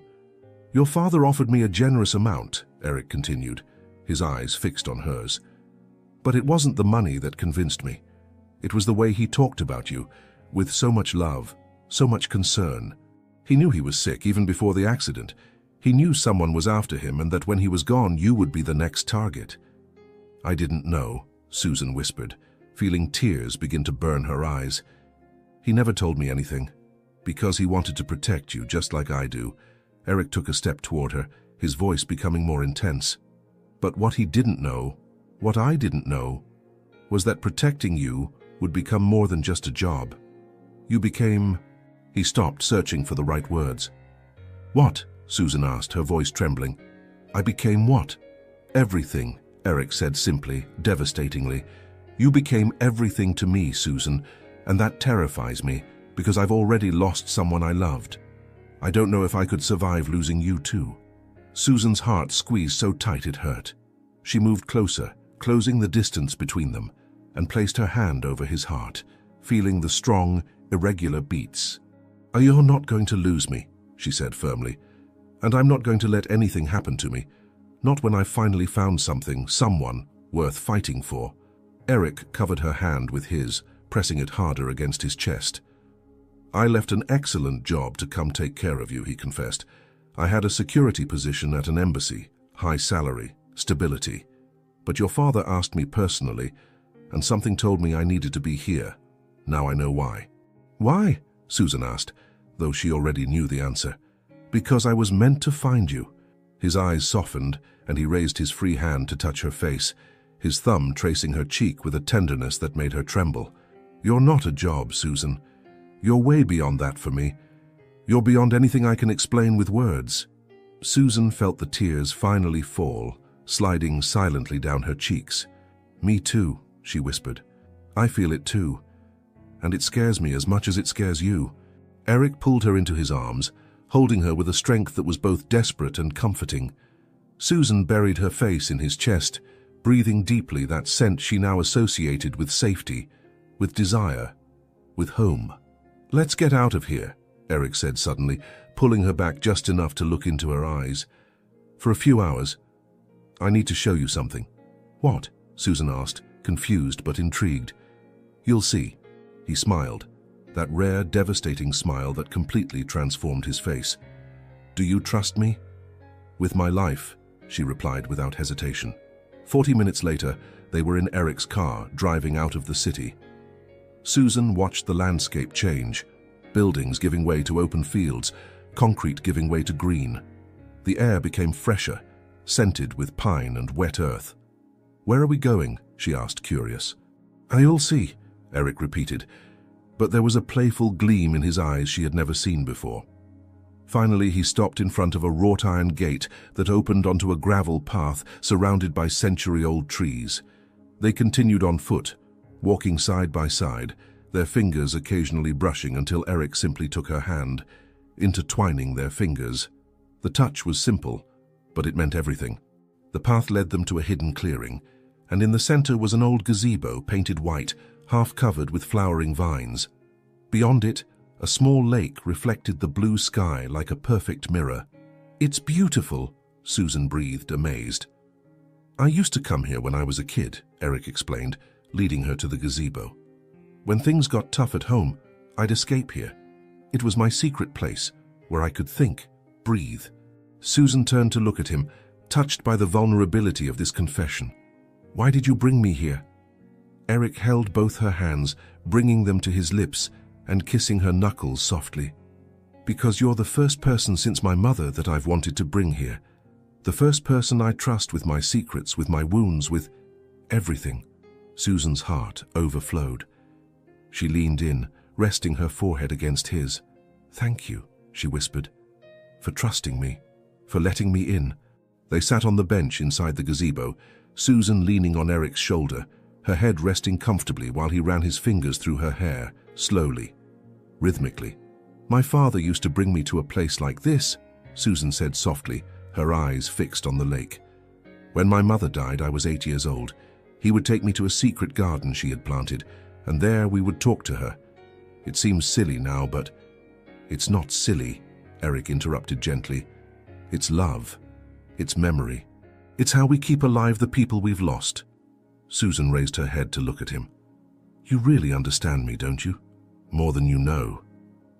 "Your father offered me a generous amount," Eric continued, his eyes fixed on hers. "But it wasn't the money that convinced me. It was the way he talked about you, with so much love, so much concern. He knew he was sick even before the accident. He knew someone was after him and that when he was gone, you would be the next target." "I didn't know," Susan whispered, feeling tears begin to burn her eyes. "He never told me anything, because he wanted to protect you, just like I do." Eric took a step toward her, his voice becoming more intense. "But what he didn't know, what I didn't know, was that protecting you would become more than just a job. You became..." He stopped, searching for the right words. "What?" Susan asked, her voice trembling. "I became what?" "Everything," Eric said simply, devastatingly. "You became everything to me, Susan, and that terrifies me, because I've already lost someone I loved. I don't know if I could survive losing you too." Susan's heart squeezed so tight it hurt. She moved closer, closing the distance between them, and placed her hand over his heart, feeling the strong, irregular beats. "You're not going to lose me," she said firmly, "and I'm not going to let anything happen to me, not when I've finally found someone worth fighting for." Eric covered her hand with his, pressing it harder against his chest. "I left an excellent job to come take care of you," he confessed. "I had a security position at an embassy, high salary, stability. But your father asked me personally, and something told me I needed to be here. Now I know why." "Why?" Susan asked, though she already knew the answer. "Because I was meant to find you." His eyes softened, and he raised his free hand to touch her face, his thumb tracing her cheek with a tenderness that made her tremble. "You're not a job, Susan. You're way beyond that for me. You're beyond anything I can explain with words." Susan felt the tears finally fall, sliding silently down her cheeks. "Me too," she whispered. "I feel it too. and it scares me as much as it scares you." Eric pulled her into his arms, holding her with a strength that was both desperate and comforting. Susan buried her face in his chest, breathing deeply that scent she now associated with safety, with desire, with home. "Let's get out of here," Eric said suddenly, pulling her back just enough to look into her eyes. "For a few hours. I need to show you something." "What?" Susan asked, confused but intrigued. "You'll see." He smiled, that rare, devastating smile that completely transformed his face. "Do you trust me?" "With my life," she replied without hesitation. 40 minutes later, they were in Eric's car, driving out of the city. Susan watched the landscape change, buildings giving way to open fields, concrete giving way to green. The air became fresher, scented with pine and wet earth. "Where are we going?" she asked, curious. "You'll see," Eric repeated, but there was a playful gleam in his eyes she had never seen before. Finally, he stopped in front of a wrought-iron gate that opened onto a gravel path surrounded by century-old trees. They continued on foot, walking side by side, their fingers occasionally brushing until Eric simply took her hand, intertwining their fingers. The touch was simple, but it meant everything. The path led them to a hidden clearing, and in the center was an old gazebo painted white, half covered with flowering vines. Beyond it, a small lake reflected the blue sky like a perfect mirror. "It's beautiful," Susan breathed, amazed. "I used to come here when I was a kid," Eric explained, leading her to the gazebo. "When things got tough at home, I'd escape here. It was my secret place, where I could think, breathe." Susan turned to look at him, touched by the vulnerability of this confession. "Why did you bring me here?" Eric held both her hands, bringing them to his lips and kissing her knuckles softly. "Because you're the first person since my mother that I've wanted to bring here. The first person I trust with my secrets, with my wounds, with everything." Susan's heart overflowed. She leaned in, resting her forehead against his. "Thank you," she whispered, "for trusting me, for letting me in." They sat on the bench inside the gazebo, Susan leaning on Eric's shoulder, her head resting comfortably while he ran his fingers through her hair, slowly, rhythmically. "My father used to bring me to a place like this," Susan said softly, her eyes fixed on the lake. "When my mother died, I was 8 years old. He would take me to a secret garden she had planted, and there we would talk to her. It seems silly now, but—" "It's not silly," Eric interrupted gently. "It's love. It's memory. It's how we keep alive the people we've lost." Susan raised her head to look at him. "You really understand me, don't you? More than you know."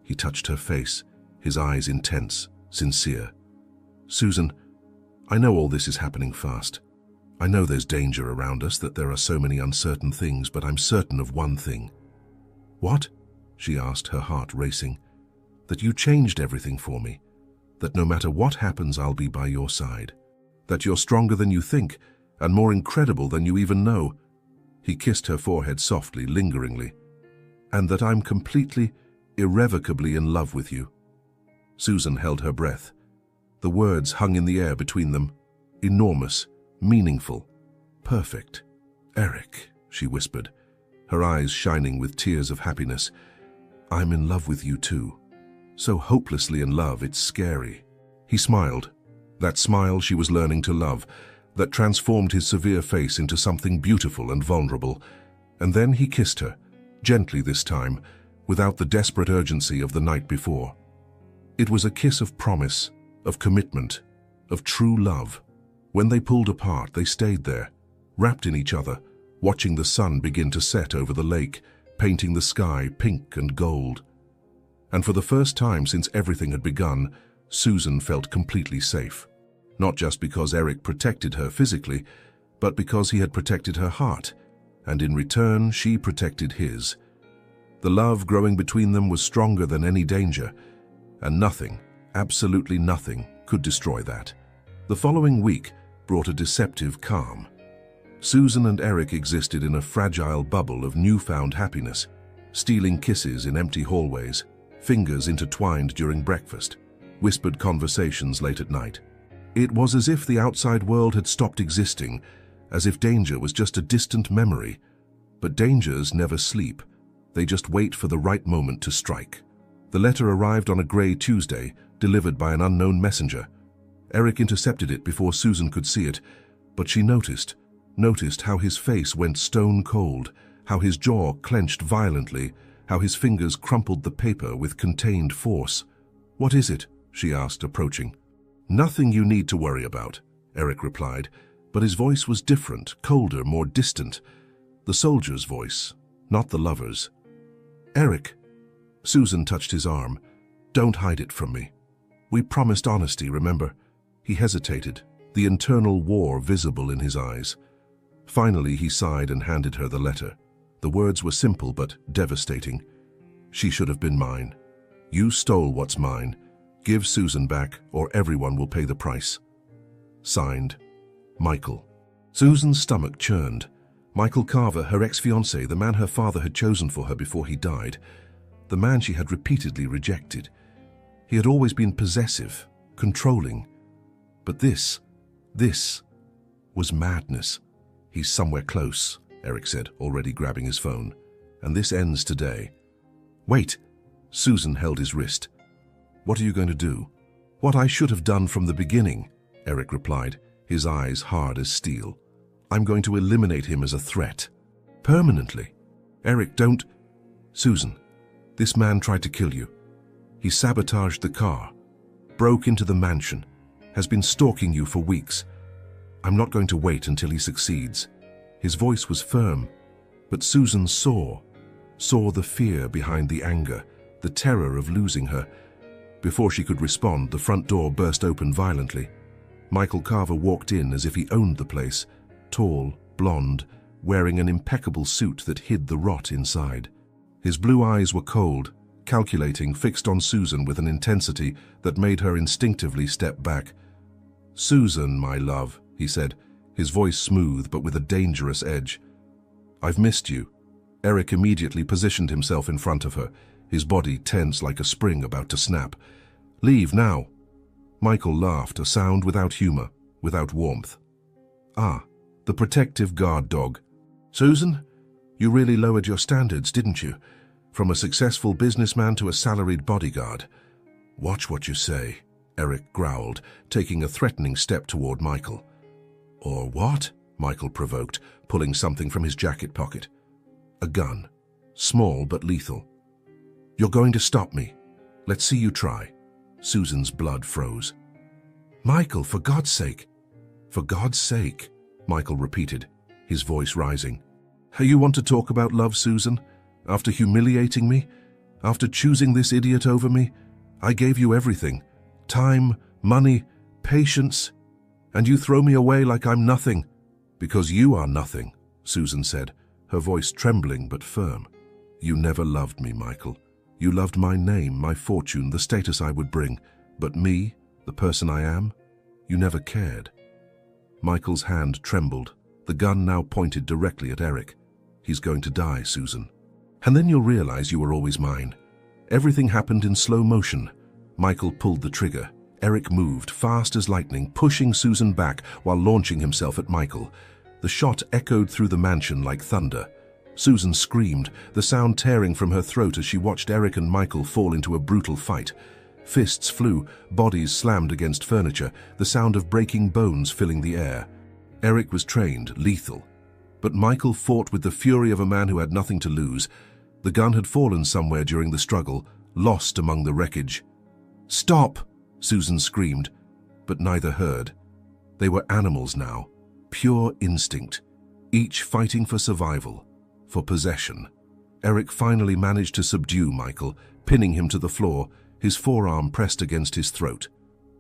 He touched her face, his eyes intense, sincere. "Susan, I know all this is happening fast. I know there's danger around us, that there are so many uncertain things, but I'm certain of one thing." "What?" she asked, her heart racing. "That you changed everything for me. That no matter what happens, I'll be by your side. That you're stronger than you think, and more incredible than you even know." He kissed her forehead softly, lingeringly. "And that I'm completely, irrevocably in love with you." Susan held her breath. The words hung in the air between them, enormous, meaningful, perfect. "Eric," she whispered, her eyes shining with tears of happiness. "I'm in love with you too. So hopelessly in love, it's scary." He smiled, that smile she was learning to love, that transformed his severe face into something beautiful and vulnerable. And then he kissed her, gently this time, without the desperate urgency of the night before. It was a kiss of promise, of commitment, of true love. When they pulled apart, they stayed there, wrapped in each other, watching the sun begin to set over the lake, painting the sky pink and gold. And for the first time since everything had begun, Susan felt completely safe. Not just because Eric protected her physically, but because he had protected her heart, and in return she protected his. The love growing between them was stronger than any danger, and nothing, absolutely nothing, could destroy that. The following week brought a deceptive calm. Susan and Eric existed in a fragile bubble of newfound happiness, stealing kisses in empty hallways, fingers intertwined during breakfast, whispered conversations late at night. It was as if the outside world had stopped existing, as if danger was just a distant memory. But dangers never sleep. They just wait for the right moment to strike. The letter arrived on a grey Tuesday, delivered by an unknown messenger. Eric intercepted it before Susan could see it, but she noticed how his face went stone cold, how his jaw clenched violently, how his fingers crumpled the paper with contained force. "What is it?" she asked, approaching. "Nothing you need to worry about," Eric replied, but his voice was different, colder, more distant. The soldier's voice, not the lover's. "Eric," Susan touched his arm, "don't hide it from me. We promised honesty, remember?" He hesitated, the internal war visible in his eyes. Finally, he sighed and handed her the letter. The words were simple but devastating. "She should have been mine. You stole what's mine. Give Susan back, or everyone will pay the price." Signed, Michael. Susan's stomach churned. Michael Carver, her ex-fiancé, the man her father had chosen for her before he died. The man she had repeatedly rejected. He had always been possessive, controlling. But this was madness. "He's somewhere close," Eric said, already grabbing his phone. "And this ends today." "Wait!" Susan held his wrist. "What are you going to do?" "What I should have done from the beginning," Eric replied, his eyes hard as steel. "I'm going to eliminate him as a threat. Permanently." "Eric, don't..." "Susan, this man tried to kill you. He sabotaged the car, broke into the mansion, has been stalking you for weeks. I'm not going to wait until he succeeds." His voice was firm, but Susan saw the fear behind the anger, the terror of losing her. Before she could respond, the front door burst open violently. Michael Carver walked in as if he owned the place, tall, blonde, wearing an impeccable suit that hid the rot inside. His blue eyes were cold, calculating, fixed on Susan with an intensity that made her instinctively step back. "Susan, my love," he said, his voice smooth but with a dangerous edge. "I've missed you." Eric immediately positioned himself in front of her, his body tense like a spring about to snap. "Leave now." Michael laughed, a sound without humor, without warmth. "Ah, the protective guard dog. Susan, you really lowered your standards, didn't you? From a successful businessman to a salaried bodyguard." "Watch what you say," Eric growled, taking a threatening step toward Michael. "Or what?" Michael provoked, pulling something from his jacket pocket. A gun, small but lethal. "You're going to stop me. Let's see you try." Susan's blood froze. "Michael, for God's sake." "For God's sake," Michael repeated, his voice rising. "You want to talk about love, Susan? After humiliating me? After choosing this idiot over me? I gave you everything. Time, money, patience. And you throw me away like I'm nothing." "Because you are nothing," Susan said, her voice trembling but firm. "You never loved me, Michael. You loved my name, my fortune, the status I would bring. But me, the person I am, you never cared." Michael's hand trembled, the gun now pointed directly at Eric. "He's going to die, Susan. And then you'll realize you were always mine." Everything happened in slow motion. Michael pulled the trigger. Eric moved, fast as lightning, pushing Susan back while launching himself at Michael. The shot echoed through the mansion like thunder. Susan screamed, the sound tearing from her throat as she watched Eric and Michael fall into a brutal fight. Fists flew, bodies slammed against furniture, the sound of breaking bones filling the air. Eric was trained, lethal. But Michael fought with the fury of a man who had nothing to lose. The gun had fallen somewhere during the struggle, lost among the wreckage. "Stop!" Susan screamed, but neither heard. They were animals now, pure instinct, each fighting for survival, for possession. Eric finally managed to subdue Michael, pinning him to the floor, his forearm pressed against his throat.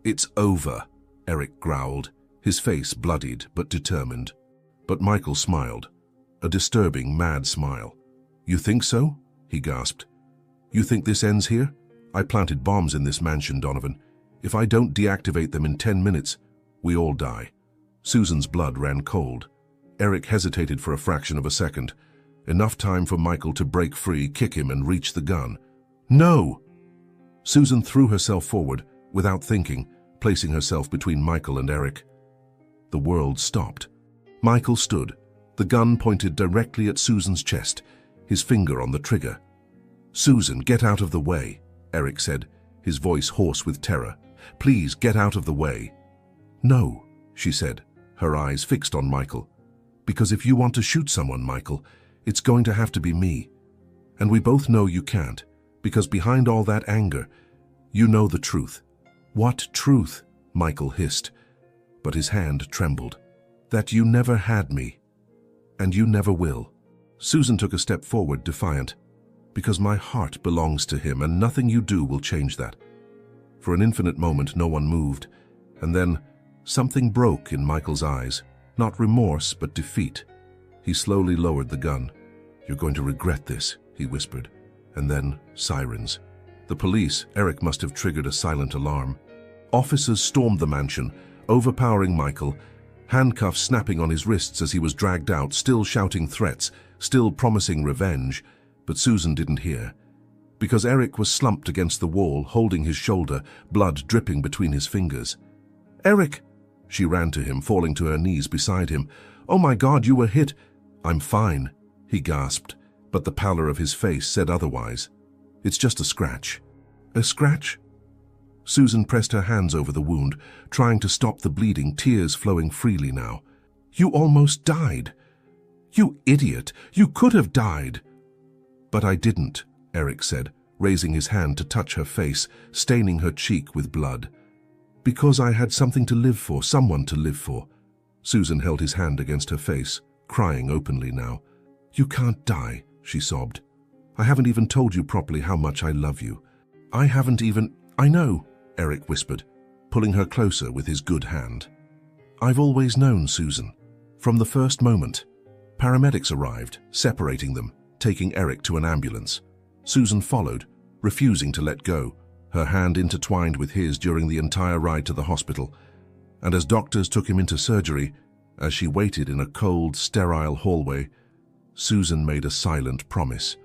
"It's over," Eric growled, his face bloodied but determined. But Michael smiled, a disturbing, mad smile. "You think so?" he gasped. "You think this ends here? I planted bombs in this mansion, Donovan. If I don't deactivate them in 10 minutes, we all die." Susan's blood ran cold. Eric hesitated for a fraction of a second. Enough time for Michael to break free, kick him, and reach the gun. "No!" Susan threw herself forward, without thinking, placing herself between Michael and Eric. The world stopped. Michael stood, the gun pointed directly at Susan's chest. his finger on the trigger. "Susan, get out of the way," Eric said, his voice hoarse with terror. "Please get out of the way." "No," she said, her eyes fixed on Michael. "Because if you want to shoot someone, Michael, it's going to have to be me. And we both know you can't, because behind all that anger, you know the truth." "What truth?" Michael hissed, but his hand trembled. "That you never had me, and you never will." Susan took a step forward, defiant. "Because my heart belongs to him, and nothing you do will change that." For an infinite moment, no one moved, and then something broke in Michael's eyes. Not remorse, but defeat. He slowly lowered the gun. "You're going to regret this," he whispered. And then sirens. The police. Eric must have triggered a silent alarm. Officers stormed the mansion, overpowering Michael, handcuffs snapping on his wrists as he was dragged out, still shouting threats, still promising revenge. But Susan didn't hear. Because Eric was slumped against the wall, holding his shoulder, blood dripping between his fingers. "Eric!" She ran to him, falling to her knees beside him. "Oh my God, you were hit." "I'm fine," he gasped, but the pallor of his face said otherwise. "It's just a scratch." "A scratch?" Susan pressed her hands over the wound, trying to stop the bleeding, tears flowing freely now. "You almost died. You idiot! You could have died." "But I didn't," Eric said, raising his hand to touch her face, staining her cheek with blood. "Because I had something to live for, someone to live for." Susan held his hand against her face, crying openly now. "You can't die," she sobbed. "I haven't even told you properly how much I love you. I haven't even—" "I know," Eric whispered, pulling her closer with his good hand. "I've always known, Susan. From the first moment." Paramedics arrived, separating them, taking Eric to an ambulance. Susan followed, refusing to let go, her hand intertwined with his during the entire ride to the hospital. And as doctors took him into surgery, as she waited in a cold, sterile hallway, Susan made a silent promise.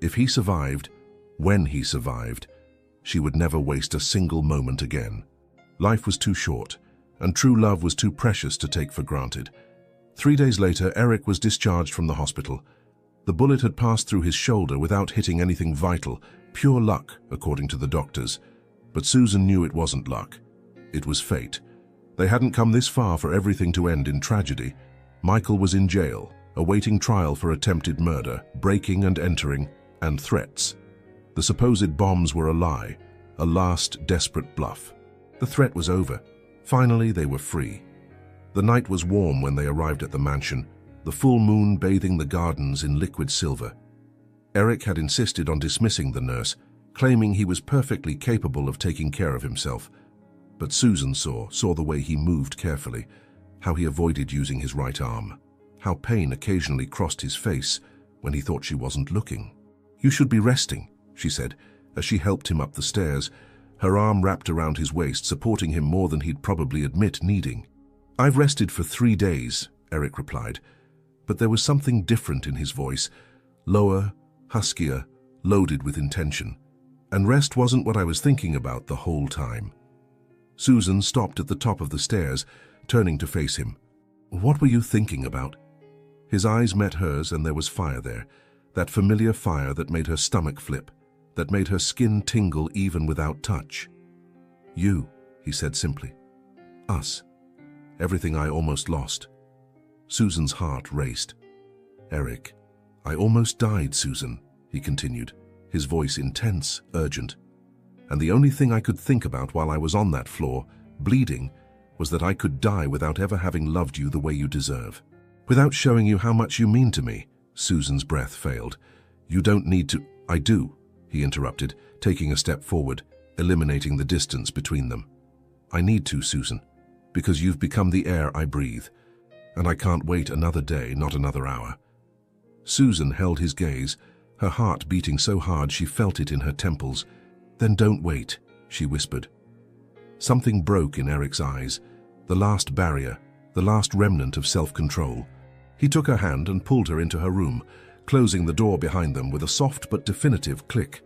If he survived, when he survived, she would never waste a single moment again. Life was too short, and true love was too precious to take for granted. 3 days later, Eric was discharged from the hospital. The bullet had passed through his shoulder without hitting anything vital, pure luck, according to the doctors. But Susan knew it wasn't luck. It was fate. They hadn't come this far for everything to end in tragedy. Michael was in jail, awaiting trial for attempted murder, breaking and entering, and threats. The supposed bombs were a lie, a last desperate bluff. The threat was over. Finally, they were free. The night was warm when they arrived at the mansion, the full moon bathing the gardens in liquid silver. Eric had insisted on dismissing the nurse, claiming he was perfectly capable of taking care of himself. But Susan saw the way he moved carefully, how he avoided using his right arm, how pain occasionally crossed his face when he thought she wasn't looking. "You should be resting," she said, as she helped him up the stairs, her arm wrapped around his waist, supporting him more than he'd probably admit needing. "I've rested for 3 days," Eric replied, but there was something different in his voice, lower, huskier, loaded with intention. "And rest wasn't what I was thinking about the whole time." Susan stopped at the top of the stairs, turning to face him. "What were you thinking about?" His eyes met hers, and there was fire there, that familiar fire that made her stomach flip, that made her skin tingle even without touch. "You," he said simply. "Us. Everything I almost lost." Susan's heart raced. "Eric, I almost died, Susan," he continued, his voice intense, urgent. "And the only thing I could think about while I was on that floor, bleeding, was that I could die without ever having loved you the way you deserve. Without showing you how much you mean to me." Susan's breath failed. "You don't need to—" "I do," he interrupted, taking a step forward, eliminating the distance between them. "I need to, Susan, because you've become the air I breathe, and I can't wait another day, not another hour." Susan held his gaze, her heart beating so hard she felt it in her temples. "Then don't wait," she whispered. Something broke in Eric's eyes, the last barrier, the last remnant of self-control. He took her hand and pulled her into her room, closing the door behind them with a soft but definitive click.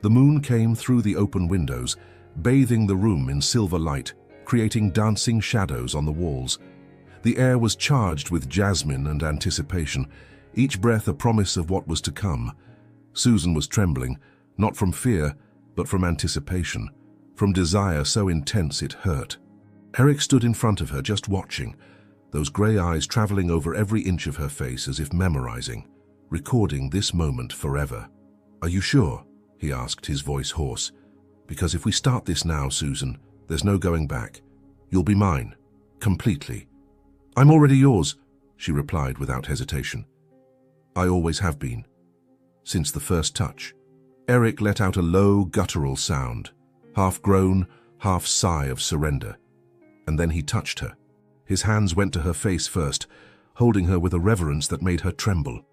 The moon came through the open windows, bathing the room in silver light, creating dancing shadows on the walls. The air was charged with jasmine and anticipation, each breath a promise of what was to come. Susan was trembling, not from fear, but from anticipation, from desire so intense it hurt. Eric stood in front of her, just watching, those grey eyes traveling over every inch of her face as if memorizing, recording this moment forever. "Are you sure?" he asked, his voice hoarse. "Because if we start this now, Susan, there's no going back. You'll be mine, completely." "I'm already yours," she replied without hesitation. "I always have been, since the first touch." Eric let out a low, guttural sound, half groan, half sigh of surrender. And then he touched her. His hands went to her face first, holding her with a reverence that made her tremble.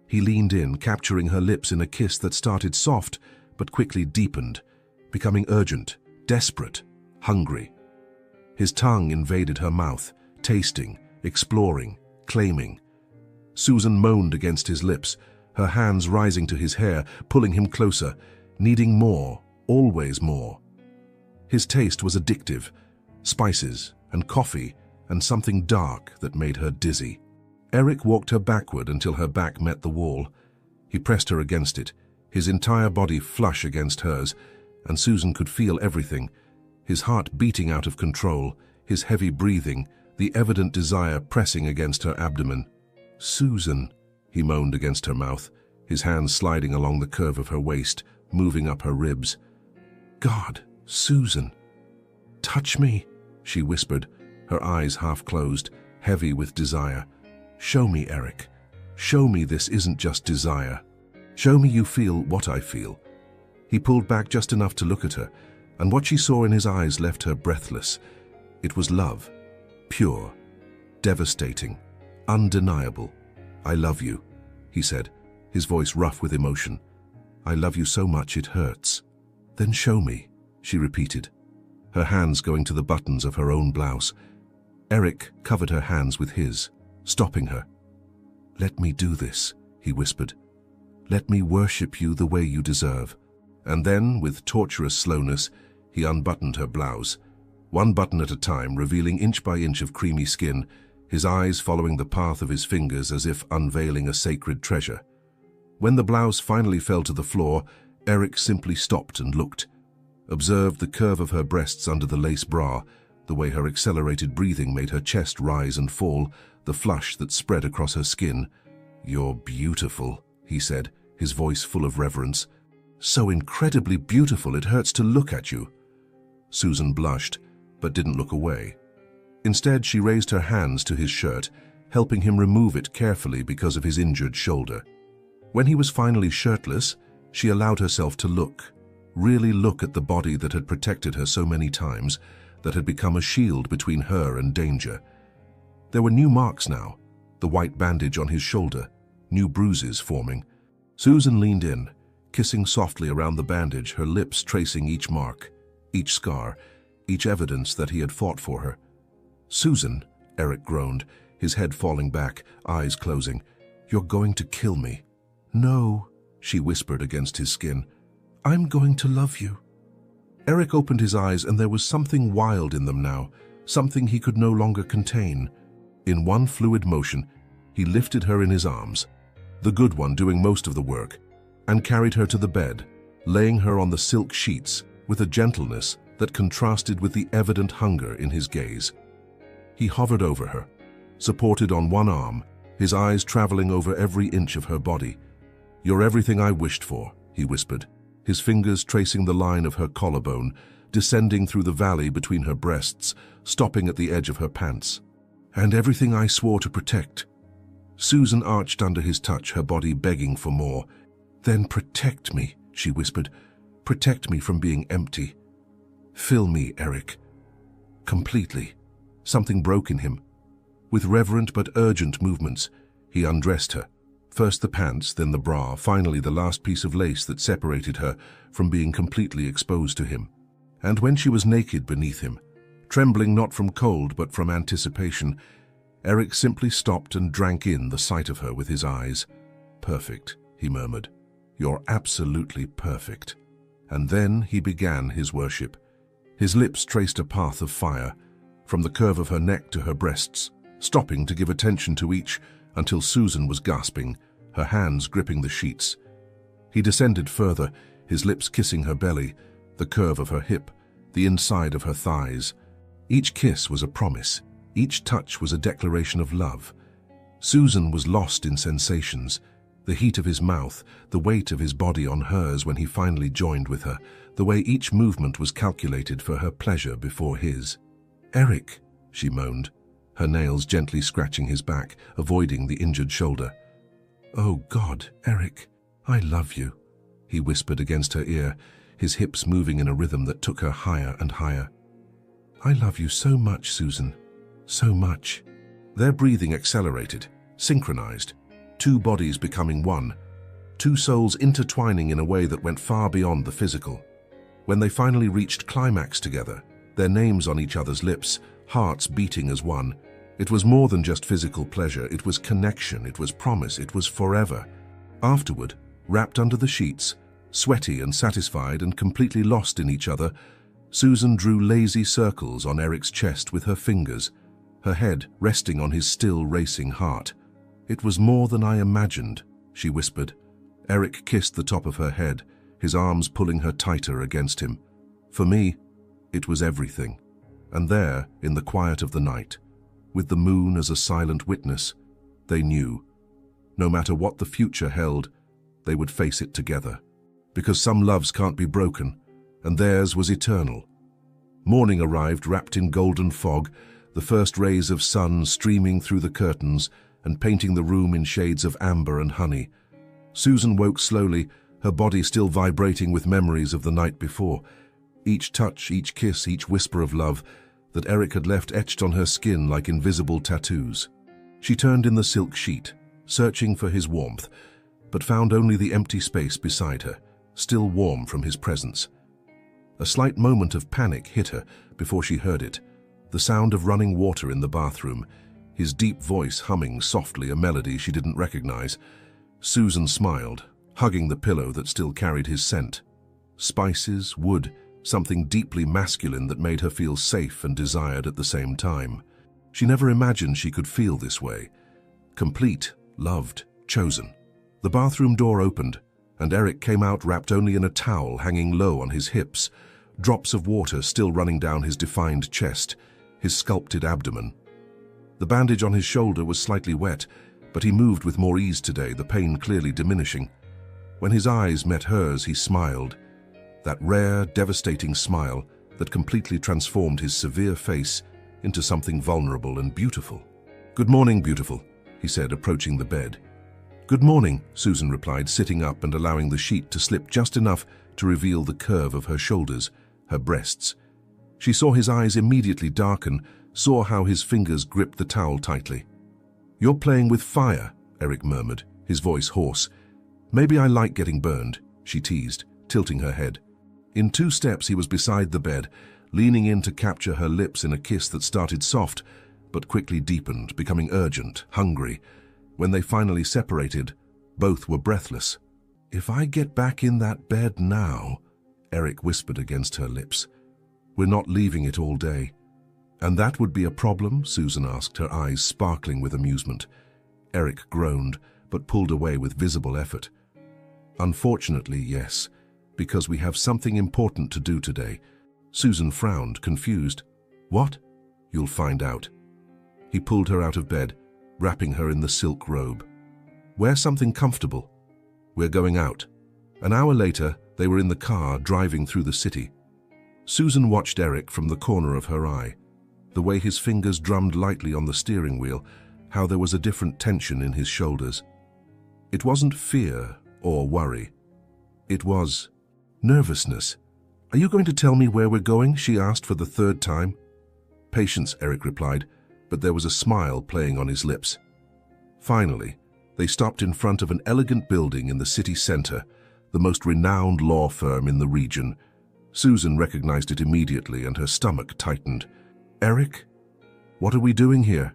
He leaned in, capturing her lips in a kiss that started soft but quickly deepened, becoming urgent, desperate, hungry. His tongue invaded her mouth, tasting, exploring, claiming. Susan moaned against his lips, her hands rising to his hair, pulling him closer, needing more, always more. His taste was addictive, spices and coffee and something dark that made her dizzy. Eric walked her backward until her back met the wall. He pressed her against it, his entire body flush against hers, and Susan could feel everything, his heart beating out of control, his heavy breathing, the evident desire pressing against her abdomen. "Susan," he moaned against her mouth, his hands sliding along the curve of her waist, moving up her ribs. "God, Susan." "Touch me," she whispered, her eyes half closed, heavy with desire. "Show me, Eric. Show me this isn't just desire. Show me you feel what I feel." He pulled back just enough to look at her, and what she saw in his eyes left her breathless. It was love, pure, devastating, undeniable. "I love you," he said, his voice rough with emotion. "I love you so much it hurts." "Then show me," she repeated, her hands going to the buttons of her own blouse. Eric covered her hands with his, stopping her. "Let me do this," he whispered. "Let me worship you the way you deserve." And then, with torturous slowness, he unbuttoned her blouse, one button at a time, revealing inch by inch of creamy skin, his eyes following the path of his fingers as if unveiling a sacred treasure. When the blouse finally fell to the floor, Eric simply stopped and looked, observed the curve of her breasts under the lace bra, the way her accelerated breathing made her chest rise and fall, the flush that spread across her skin. "You're beautiful," he said, his voice full of reverence. "So incredibly beautiful it hurts to look at you." Susan blushed, but didn't look away. Instead, she raised her hands to his shirt, helping him remove it carefully because of his injured shoulder. When he was finally shirtless, she allowed herself to look, really look at the body that had protected her so many times, that had become a shield between her and danger. There were new marks now, the white bandage on his shoulder, new bruises forming. Susan leaned in, kissing softly around the bandage, her lips tracing each mark, each scar, each evidence that he had fought for her. "Susan," Eric groaned, his head falling back, eyes closing, "you're going to kill me." "No," she whispered against his skin. "I'm going to love you." Eric opened his eyes, and there was something wild in them now, something he could no longer contain. In one fluid motion, he lifted her in his arms, the good one doing most of the work, and carried her to the bed, laying her on the silk sheets with a gentleness that contrasted with the evident hunger in his gaze. He hovered over her, supported on one arm, his eyes traveling over every inch of her body. "You're everything I wished for," he whispered, his fingers tracing the line of her collarbone, descending through the valley between her breasts, stopping at the edge of her pants. "And everything I swore to protect." Susan arched under his touch, her body begging for more. "Then protect me," she whispered. "Protect me from being empty. Fill me, Eric. Completely." Something broke in him. With reverent but urgent movements, he undressed her. First the pants, then the bra, finally the last piece of lace that separated her from being completely exposed to him. And when she was naked beneath him, trembling not from cold but from anticipation, Eric simply stopped and drank in the sight of her with his eyes. "Perfect," he murmured. "You're absolutely perfect." And then he began his worship. His lips traced a path of fire, from the curve of her neck to her breasts, stopping to give attention to each until Susan was gasping, her hands gripping the sheets. He descended further, his lips kissing her belly, the curve of her hip, the inside of her thighs. Each kiss was a promise. Each touch was a declaration of love. Susan was lost in sensations. The heat of his mouth, the weight of his body on hers when he finally joined with her, the way each movement was calculated for her pleasure before his. "Eric," she moaned, her nails gently scratching his back, avoiding the injured shoulder. "Oh God, Eric, I love you," he whispered against her ear, his hips moving in a rhythm that took her higher and higher. "I love you so much, Susan, so much." Their breathing accelerated, synchronized, two bodies becoming one, two souls intertwining in a way that went far beyond the physical. When they finally reached climax together, their names on each other's lips, hearts beating as one, it was more than just physical pleasure, it was connection, it was promise, it was forever. Afterward, wrapped under the sheets, sweaty and satisfied and completely lost in each other, Susan drew lazy circles on Eric's chest with her fingers, her head resting on his still racing heart. "It was more than I imagined," she whispered. Eric kissed the top of her head, his arms pulling her tighter against him. "For me, it was everything." And there, in the quiet of the night, with the moon as a silent witness, they knew. No matter what the future held, they would face it together. Because some loves can't be broken, and theirs was eternal. Morning arrived wrapped in golden fog, the first rays of sun streaming through the curtains and painting the room in shades of amber and honey. Susan woke slowly, her body still vibrating with memories of the night before. Each touch, each kiss, each whisper of love that Eric had left etched on her skin like invisible tattoos. She turned in the silk sheet, searching for his warmth, but found only the empty space beside her, still warm from his presence. A slight moment of panic hit her before she heard it, the sound of running water in the bathroom, his deep voice humming softly a melody she didn't recognize. Susan smiled, hugging the pillow that still carried his scent. Spices, wood, something deeply masculine that made her feel safe and desired at the same time. She never imagined she could feel this way. Complete, loved, chosen. The bathroom door opened, and Eric came out wrapped only in a towel hanging low on his hips, drops of water still running down his defined chest, his sculpted abdomen. The bandage on his shoulder was slightly wet, but he moved with more ease today, the pain clearly diminishing. When his eyes met hers, he smiled, that rare, devastating smile that completely transformed his severe face into something vulnerable and beautiful. "Good morning, beautiful," he said, approaching the bed. "Good morning," Susan replied, sitting up and allowing the sheet to slip just enough to reveal the curve of her shoulders, her breasts. She saw his eyes immediately darken, saw how his fingers gripped the towel tightly. "You're playing with fire," Eric murmured, his voice hoarse. "Maybe I like getting burned," she teased, tilting her head. In 2 steps he was beside the bed, leaning in to capture her lips in a kiss that started soft, but quickly deepened, becoming urgent, hungry. When they finally separated, both were breathless. "If I get back in that bed now," Eric whispered against her lips, "we're not leaving it all day." "And that would be a problem?" Susan asked, her eyes sparkling with amusement. Eric groaned, but pulled away with visible effort. "Unfortunately, yes, because we have something important to do today." Susan frowned, confused. "What?" "You'll find out." He pulled her out of bed, wrapping her in the silk robe. "Wear something comfortable. We're going out." An hour later, they were in the car driving through the city. Susan watched Eric from the corner of her eye. The way his fingers drummed lightly on the steering wheel, how there was a different tension in his shoulders. It wasn't fear or worry. It was nervousness. "Are you going to tell me where we're going?" she asked for the 3rd time. "Patience," Eric replied, but there was a smile playing on his lips. Finally, they stopped in front of an elegant building in the city center, the most renowned law firm in the region. Susan recognized it immediately and her stomach tightened. "Eric, what are we doing here?"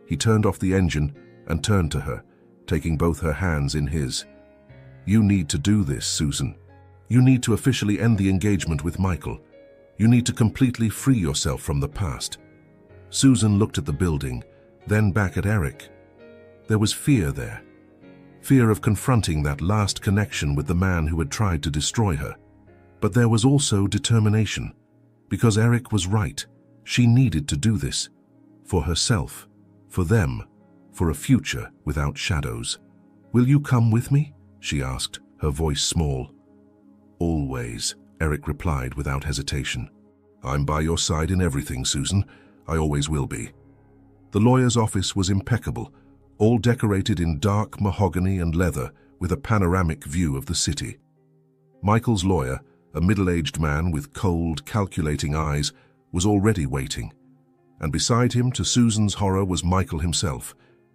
He turned off the engine and turned to her, taking both her hands in his. "You need to do this, Susan. You need to officially end the engagement with Michael. You need to completely free yourself from the past." Susan looked at the building, then back at Eric. There was fear there. fear of confronting that last connection with the man who had tried to destroy her. But there was also determination, because Eric was right. She needed to do this. For herself, for them, for a future without shadows. "Will you come with me?" she asked, her voice small. "Always," Eric replied without hesitation. "I'm by your side in everything, Susan. I always will be." The lawyer's office was impeccable, all decorated in dark mahogany and leather with a panoramic view of the city. Michael's lawyer, a middle-aged man with cold, calculating eyes, was already waiting. And beside him, to Susan's horror, was Michael himself.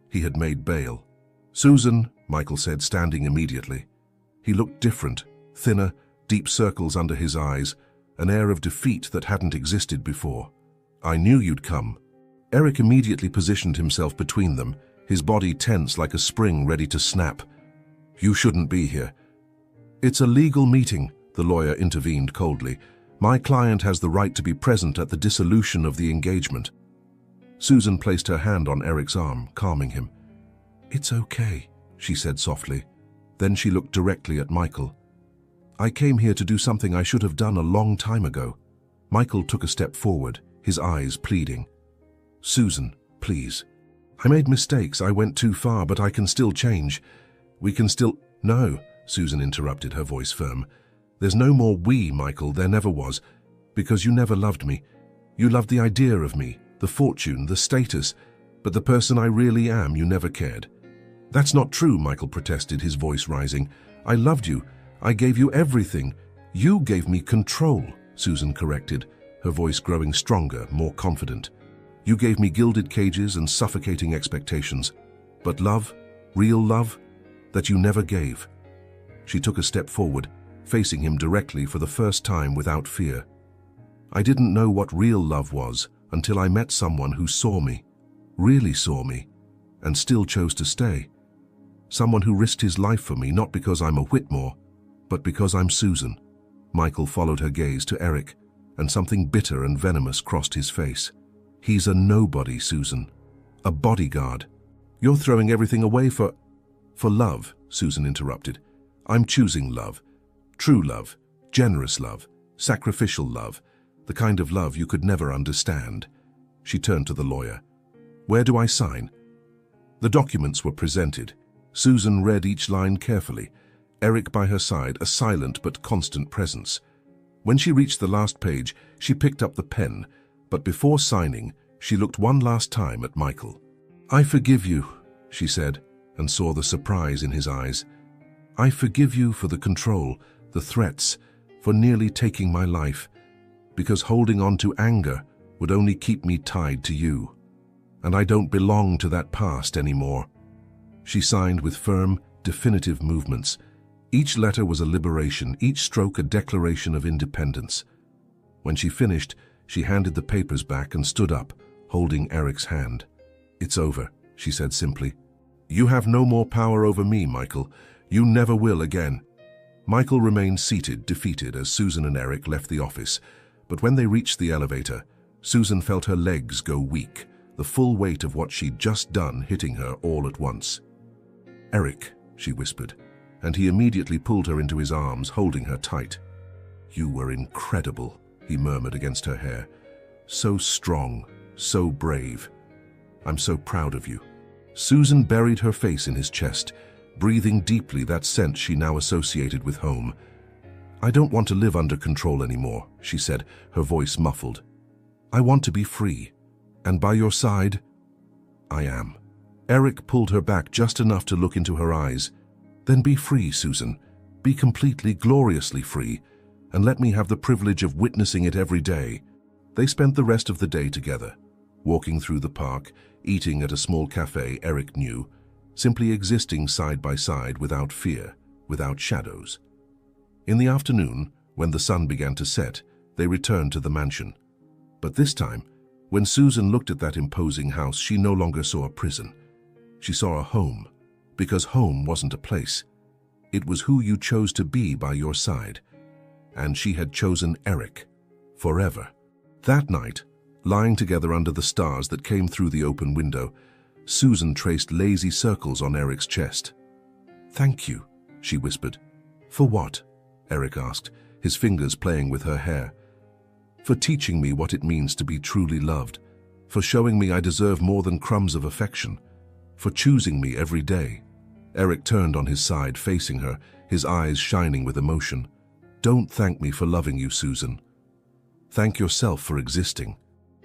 He had made bail. "Susan," Michael said, standing immediately. He looked different, thinner, deep circles under his eyes, an air of defeat that hadn't existed before. "I knew you'd come." Eric immediately positioned himself between them, his body tense like a spring ready to snap. "You shouldn't be here." "It's a legal meeting," the lawyer intervened coldly. "My client has the right to be present at the dissolution of the engagement." Susan placed her hand on Eric's arm, calming him. "It's okay," she said softly. Then she looked directly at Michael. "I came here to do something I should have done a long time ago." Michael took a step forward, his eyes pleading. "Susan, please. I made mistakes, I went too far, but I can still change. We can still—" "No," Susan interrupted, her voice firm. "There's no more we, Michael, there never was. Because you never loved me. You loved the idea of me, the fortune, the status, but the person I really am, you never cared." "That's not true," Michael protested, his voice rising. "I loved you. I gave you everything. You gave me control," Susan corrected, her voice growing stronger, more confident. "You gave me gilded cages and suffocating expectations. But love, real love, that you never gave." She took a step forward, facing him directly for the first time without fear. "I didn't know what real love was until I met someone who saw me, really saw me, and still chose to stay. Someone who risked his life for me, not because I'm a Whitmore, but because I'm Susan." Michael followed her gaze to Eric, and something bitter and venomous crossed his face. "He's a nobody, Susan. A bodyguard. You're throwing everything away for love," Susan interrupted. "I'm choosing love. True love, generous love, sacrificial love, the kind of love you could never understand." She turned to the lawyer. "Where do I sign?" The documents were presented. Susan read each line carefully, Eric by her side, a silent but constant presence. When she reached the last page, she picked up the pen, but before signing, she looked one last time at Michael. "I forgive you," she said, and saw the surprise in his eyes. "I forgive you for the control, the threats, for nearly taking my life, because holding on to anger would only keep me tied to you. And I don't belong to that past anymore." She signed with firm, definitive movements. Each letter was a liberation, each stroke a declaration of independence. When she finished, she handed the papers back and stood up, holding Eric's hand. "It's over," she said simply. "You have no more power over me, Michael. You never will again." Michael remained seated, defeated, as Susan and Eric left the office. But when they reached the elevator, Susan felt her legs go weak, the full weight of what she'd just done hitting her all at once. "Eric," she whispered, and he immediately pulled her into his arms, holding her tight. "You were incredible," he murmured against her hair. "So strong, so brave. I'm so proud of you." Susan buried her face in his chest, breathing deeply that scent she now associated with home. "I don't want to live under control anymore," she said, her voice muffled. "I want to be free, and by your side, I am." Eric pulled her back just enough to look into her eyes. "Then be free, Susan. Be completely, gloriously free, and let me have the privilege of witnessing it every day." They spent the rest of the day together, walking through the park, eating at a small cafe Eric knew, simply existing side by side without fear, without shadows. In the afternoon, when the sun began to set, they returned to the mansion. But this time, when Susan looked at that imposing house, she no longer saw a prison. She saw a home, because home wasn't a place. It was who you chose to be by your side. And she had chosen Eric, forever. That night, lying together under the stars that came through the open window, Susan traced lazy circles on Eric's chest. "Thank you," she whispered. "For what?" Eric asked, his fingers playing with her hair. "For teaching me what it means to be truly loved, for showing me I deserve more than crumbs of affection, for choosing me every day." Eric turned on his side, facing her, his eyes shining with emotion. "Don't thank me for loving you, Susan. Thank yourself for existing.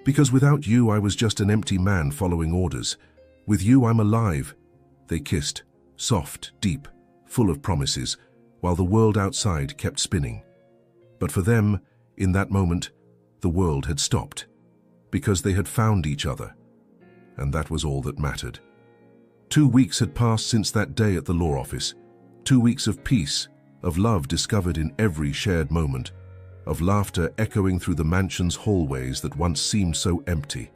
Because without you, I was just an empty man following orders. With you, I'm alive." They kissed, soft, deep, full of promises, while the world outside kept spinning. But for them, in that moment, the world had stopped, because they had found each other, and that was all that mattered. 2 weeks had passed since that day at the law office. 2 weeks of peace, of love discovered in every shared moment, of laughter echoing through the mansion's hallways that once seemed so empty.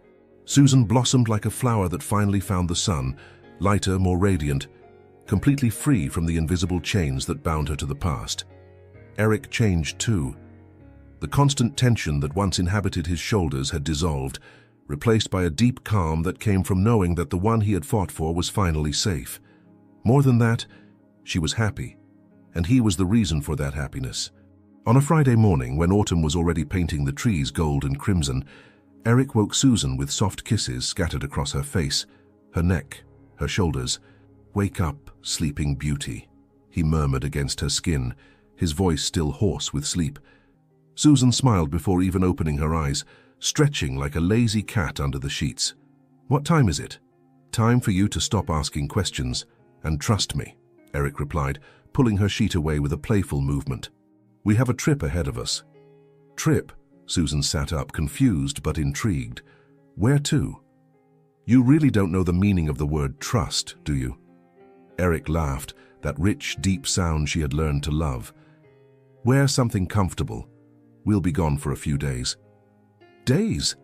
Susan blossomed like a flower that finally found the sun, lighter, more radiant, completely free from the invisible chains that bound her to the past. Eric changed too. The constant tension that once inhabited his shoulders had dissolved, replaced by a deep calm that came from knowing that the one he had fought for was finally safe. More than that, she was happy, and he was the reason for that happiness. On a Friday morning, when autumn was already painting the trees gold and crimson, Eric woke Susan with soft kisses scattered across her face, her neck, her shoulders. "Wake up, sleeping beauty," he murmured against her skin, his voice still hoarse with sleep. Susan smiled before even opening her eyes, stretching like a lazy cat under the sheets. "What time is it?" "Time for you to stop asking questions and trust me," Eric replied, pulling her sheet away with a playful movement. "We have a trip ahead of us." "Trip?" Susan sat up, confused but intrigued. "Where to?" "You really don't know the meaning of the word trust, do you?" Eric laughed, that rich, deep sound she had learned to love. "Wear something comfortable. We'll be gone for a few days." "Days?"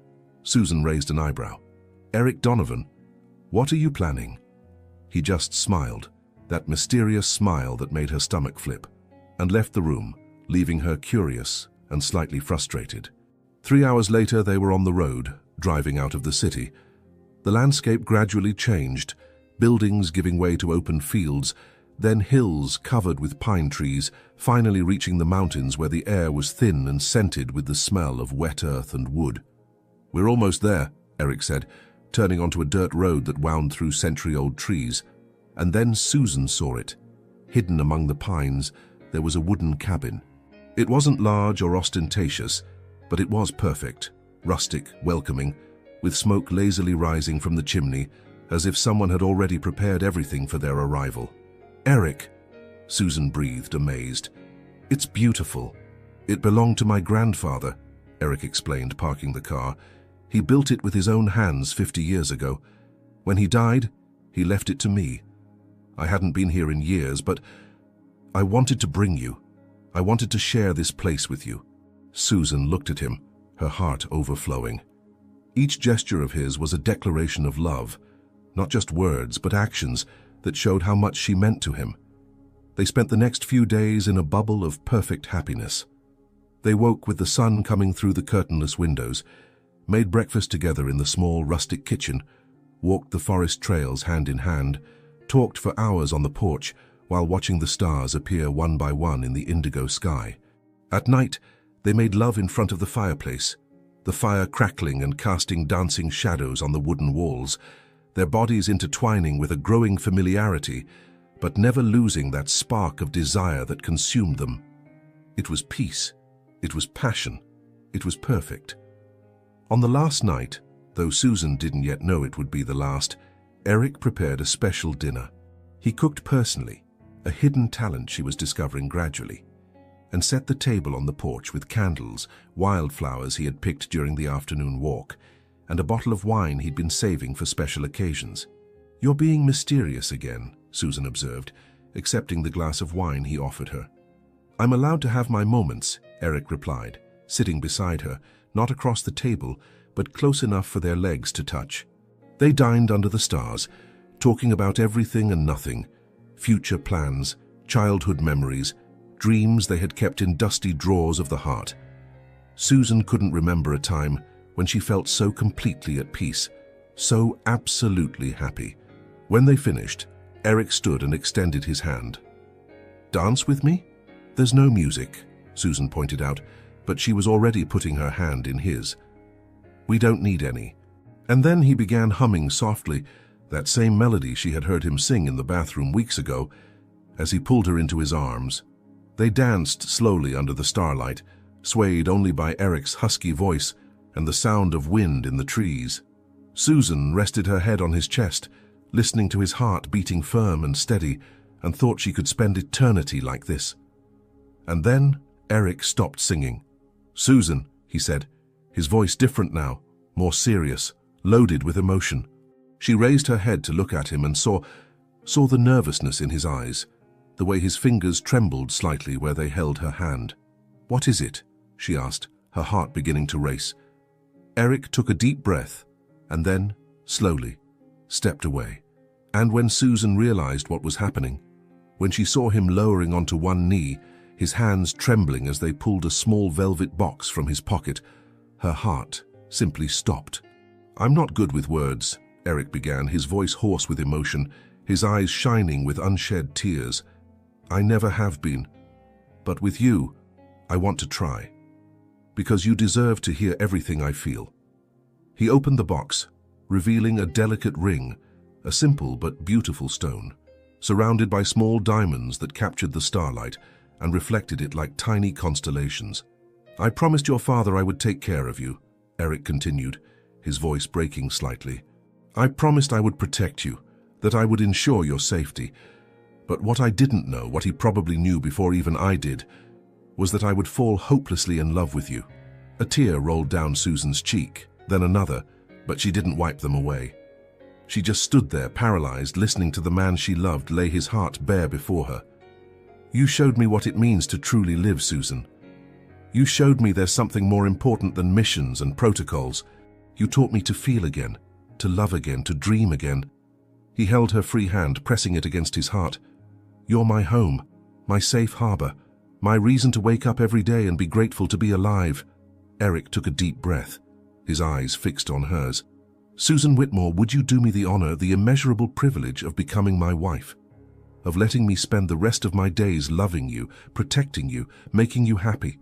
Susan raised an eyebrow. "Eric Donovan, what are you planning?" He just smiled, that mysterious smile that made her stomach flip, and left the room, leaving her curious and slightly frustrated. 3 hours later, they were on the road, driving out of the city. The landscape gradually changed, buildings giving way to open fields, then hills covered with pine trees, finally reaching the mountains where the air was thin and scented with the smell of wet earth and wood. "We're almost there," Eric said, turning onto a dirt road that wound through century-old trees. And then Susan saw it. Hidden among the pines, there was a wooden cabin. It wasn't large or ostentatious, but it was perfect, rustic, welcoming, with smoke lazily rising from the chimney, as if someone had already prepared everything for their arrival. "Eric," Susan breathed, amazed. "It's beautiful. It belonged to my grandfather," Eric explained, parking the car. "He built it with his own hands 50 years ago. When he died, he left it to me. I hadn't been here in years, but I wanted to bring you. I wanted to share this place with you." Susan looked at him, her heart overflowing. Each gesture of his was a declaration of love, not just words, but actions that showed how much she meant to him. They spent the next few days in a bubble of perfect happiness. They woke with the sun coming through the curtainless windows, made breakfast together in the small rustic kitchen, walked the forest trails hand in hand, talked for hours on the porch while watching the stars appear one by one in the indigo sky. At night, they made love in front of the fireplace, the fire crackling and casting dancing shadows on the wooden walls, their bodies intertwining with a growing familiarity, but never losing that spark of desire that consumed them. It was peace. It was passion. It was perfect. On the last night, though Susan didn't yet know it would be the last, Eric prepared a special dinner. He cooked personally, a hidden talent she was discovering gradually, and set the table on the porch with candles, wildflowers he had picked during the afternoon walk, and a bottle of wine he'd been saving for special occasions. "You're being mysterious again," Susan observed, accepting the glass of wine he offered her. "I'm allowed to have my moments," Eric replied, sitting beside her, not across the table, but close enough for their legs to touch. They dined under the stars, talking about everything and nothing, future plans, childhood memories, dreams they had kept in dusty drawers of the heart. Susan couldn't remember a time when she felt so completely at peace, so absolutely happy. When they finished, Eric stood and extended his hand. Dance with me? There's no music, Susan pointed out, but she was already putting her hand in his. We don't need any. And then he began humming softly, that same melody she had heard him sing in the bathroom weeks ago, as he pulled her into his arms. They danced slowly under the starlight, swayed only by Eric's husky voice and the sound of wind in the trees. Susan rested her head on his chest, listening to his heart beating firm and steady, and thought she could spend eternity like this. And then Eric stopped singing. Susan, he said, his voice different now, more serious, loaded with emotion. She raised her head to look at him and saw the nervousness in his eyes, the way his fingers trembled slightly where they held her hand. What is it? She asked, her heart beginning to race. Eric took a deep breath and then, slowly, stepped away. And when Susan realized what was happening, when she saw him lowering onto one knee, his hands trembling as they pulled a small velvet box from his pocket, her heart simply stopped. I'm not good with words, Eric began, his voice hoarse with emotion, his eyes shining with unshed tears. I never have been. But with you, I want to try. Because you deserve to hear everything I feel. He opened the box, revealing a delicate ring, a simple but beautiful stone, surrounded by small diamonds that captured the starlight and reflected it like tiny constellations. I promised your father I would take care of you, Eric continued, his voice breaking slightly. I promised I would protect you, that I would ensure your safety. But what I didn't know, what he probably knew before even I did, was that I would fall hopelessly in love with you. A tear rolled down Susan's cheek, then another, but she didn't wipe them away. She just stood there, paralyzed, listening to the man she loved lay his heart bare before her. You showed me what it means to truly live, Susan. You showed me there's something more important than missions and protocols. You taught me to feel again, to love again, to dream again. He held her free hand, pressing it against his heart. You're my home, my safe harbor, my reason to wake up every day and be grateful to be alive. Eric took a deep breath, his eyes fixed on hers. Susan Whitmore, would you do me the honor, the immeasurable privilege of becoming my wife? Of letting me spend the rest of my days loving you, protecting you, making you happy?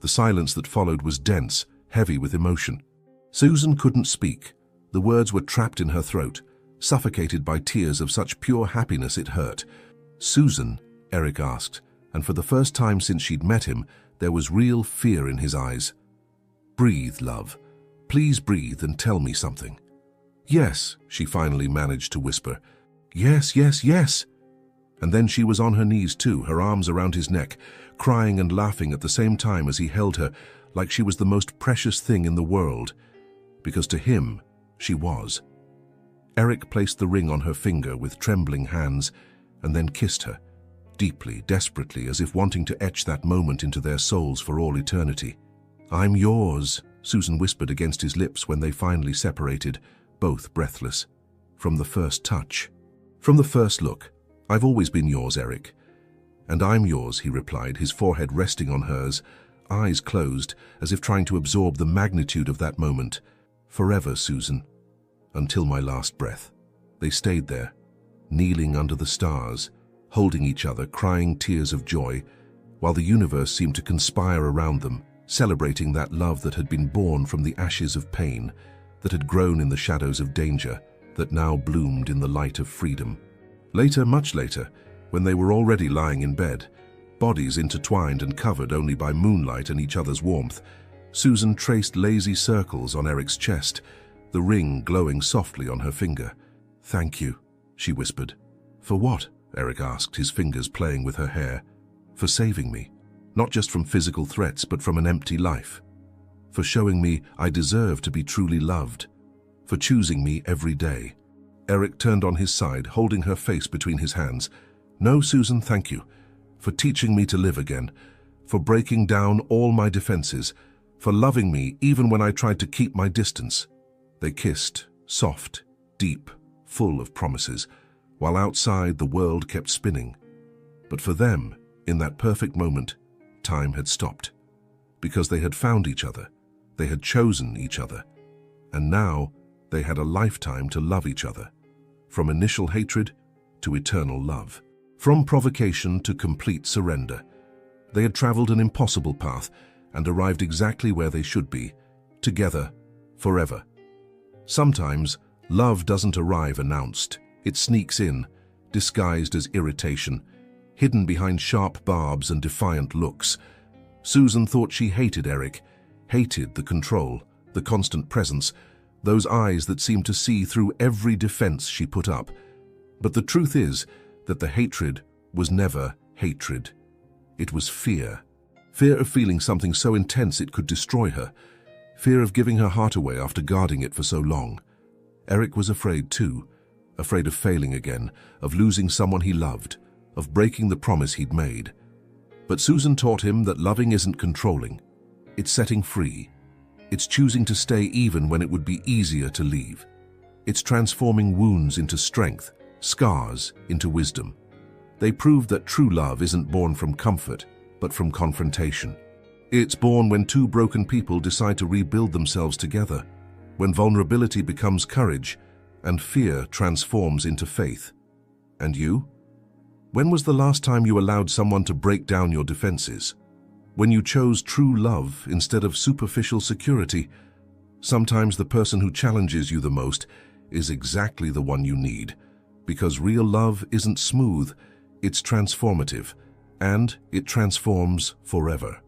The silence that followed was dense, heavy with emotion. Susan couldn't speak. The words were trapped in her throat, suffocated by tears of such pure happiness it hurt. Susan, Eric asked, and for the first time since she'd met him, there was real fear in his eyes. Breathe, love. Please breathe and tell me something. Yes, she finally managed to whisper. Yes, yes, yes. And then she was on her knees too, her arms around his neck, crying and laughing at the same time as he held her, like she was the most precious thing in the world. Because to him, she was. Eric placed the ring on her finger with trembling hands and then kissed her, deeply, desperately, as if wanting to etch that moment into their souls for all eternity. I'm yours, Susan whispered against his lips when they finally separated, both breathless. From the first touch. From the first look. I've always been yours, Eric. And I'm yours, he replied, his forehead resting on hers, eyes closed, as if trying to absorb the magnitude of that moment. Forever, Susan. Until my last breath. They stayed there, kneeling under the stars, holding each other, crying tears of joy, while the universe seemed to conspire around them, celebrating that love that had been born from the ashes of pain, that had grown in the shadows of danger, that now bloomed in the light of freedom. Later, much later, when they were already lying in bed, bodies intertwined and covered only by moonlight and each other's warmth, Susan traced lazy circles on Eric's chest, the ring glowing softly on her finger. Thank you, she whispered. For what? Eric asked, his fingers playing with her hair. For saving me, not just from physical threats, but from an empty life. For showing me I deserve to be truly loved. For choosing me every day. Eric turned on his side, holding her face between his hands. No, Susan, thank you. For teaching me to live again. For breaking down all my defenses. For loving me even when I tried to keep my distance. They kissed, soft, deep, full of promises, while outside the world kept spinning. But for them, in that perfect moment, time had stopped. Because they had found each other. They had chosen each other. And now, they had a lifetime to love each other. From initial hatred to eternal love. From provocation to complete surrender. They had traveled an impossible path and arrived exactly where they should be, together, forever. Sometimes, love doesn't arrive announced. It sneaks in, disguised as irritation, hidden behind sharp barbs and defiant looks. Susan thought she hated Eric, hated the control, the constant presence, those eyes that seemed to see through every defense she put up. But the truth is that the hatred was never hatred. It was fear. Fear of feeling something so intense it could destroy her. Fear of giving her heart away after guarding it for so long. Eric was afraid too, afraid of failing again, of losing someone he loved, of breaking the promise he'd made. But Susan taught him that loving isn't controlling. It's setting free. It's choosing to stay even when it would be easier to leave. It's transforming wounds into strength, scars into wisdom. They proved that true love isn't born from comfort, but from confrontation. It's born when two broken people decide to rebuild themselves together, when vulnerability becomes courage and fear transforms into faith. And you? When was the last time you allowed someone to break down your defenses? When you chose true love instead of superficial security? Sometimes the person who challenges you the most is exactly the one you need, because real love isn't smooth, it's transformative, and it transforms forever.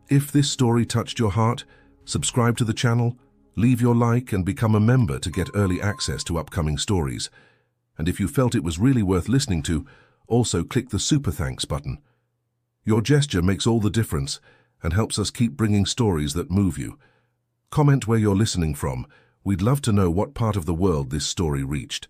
If this story touched your heart, subscribe to the channel, leave your like and become a member to get early access to upcoming stories. And if you felt it was really worth listening to, also click the Super Thanks button. Your gesture makes all the difference and helps us keep bringing stories that move you. Comment where you're listening from. We'd love to know what part of the world this story reached.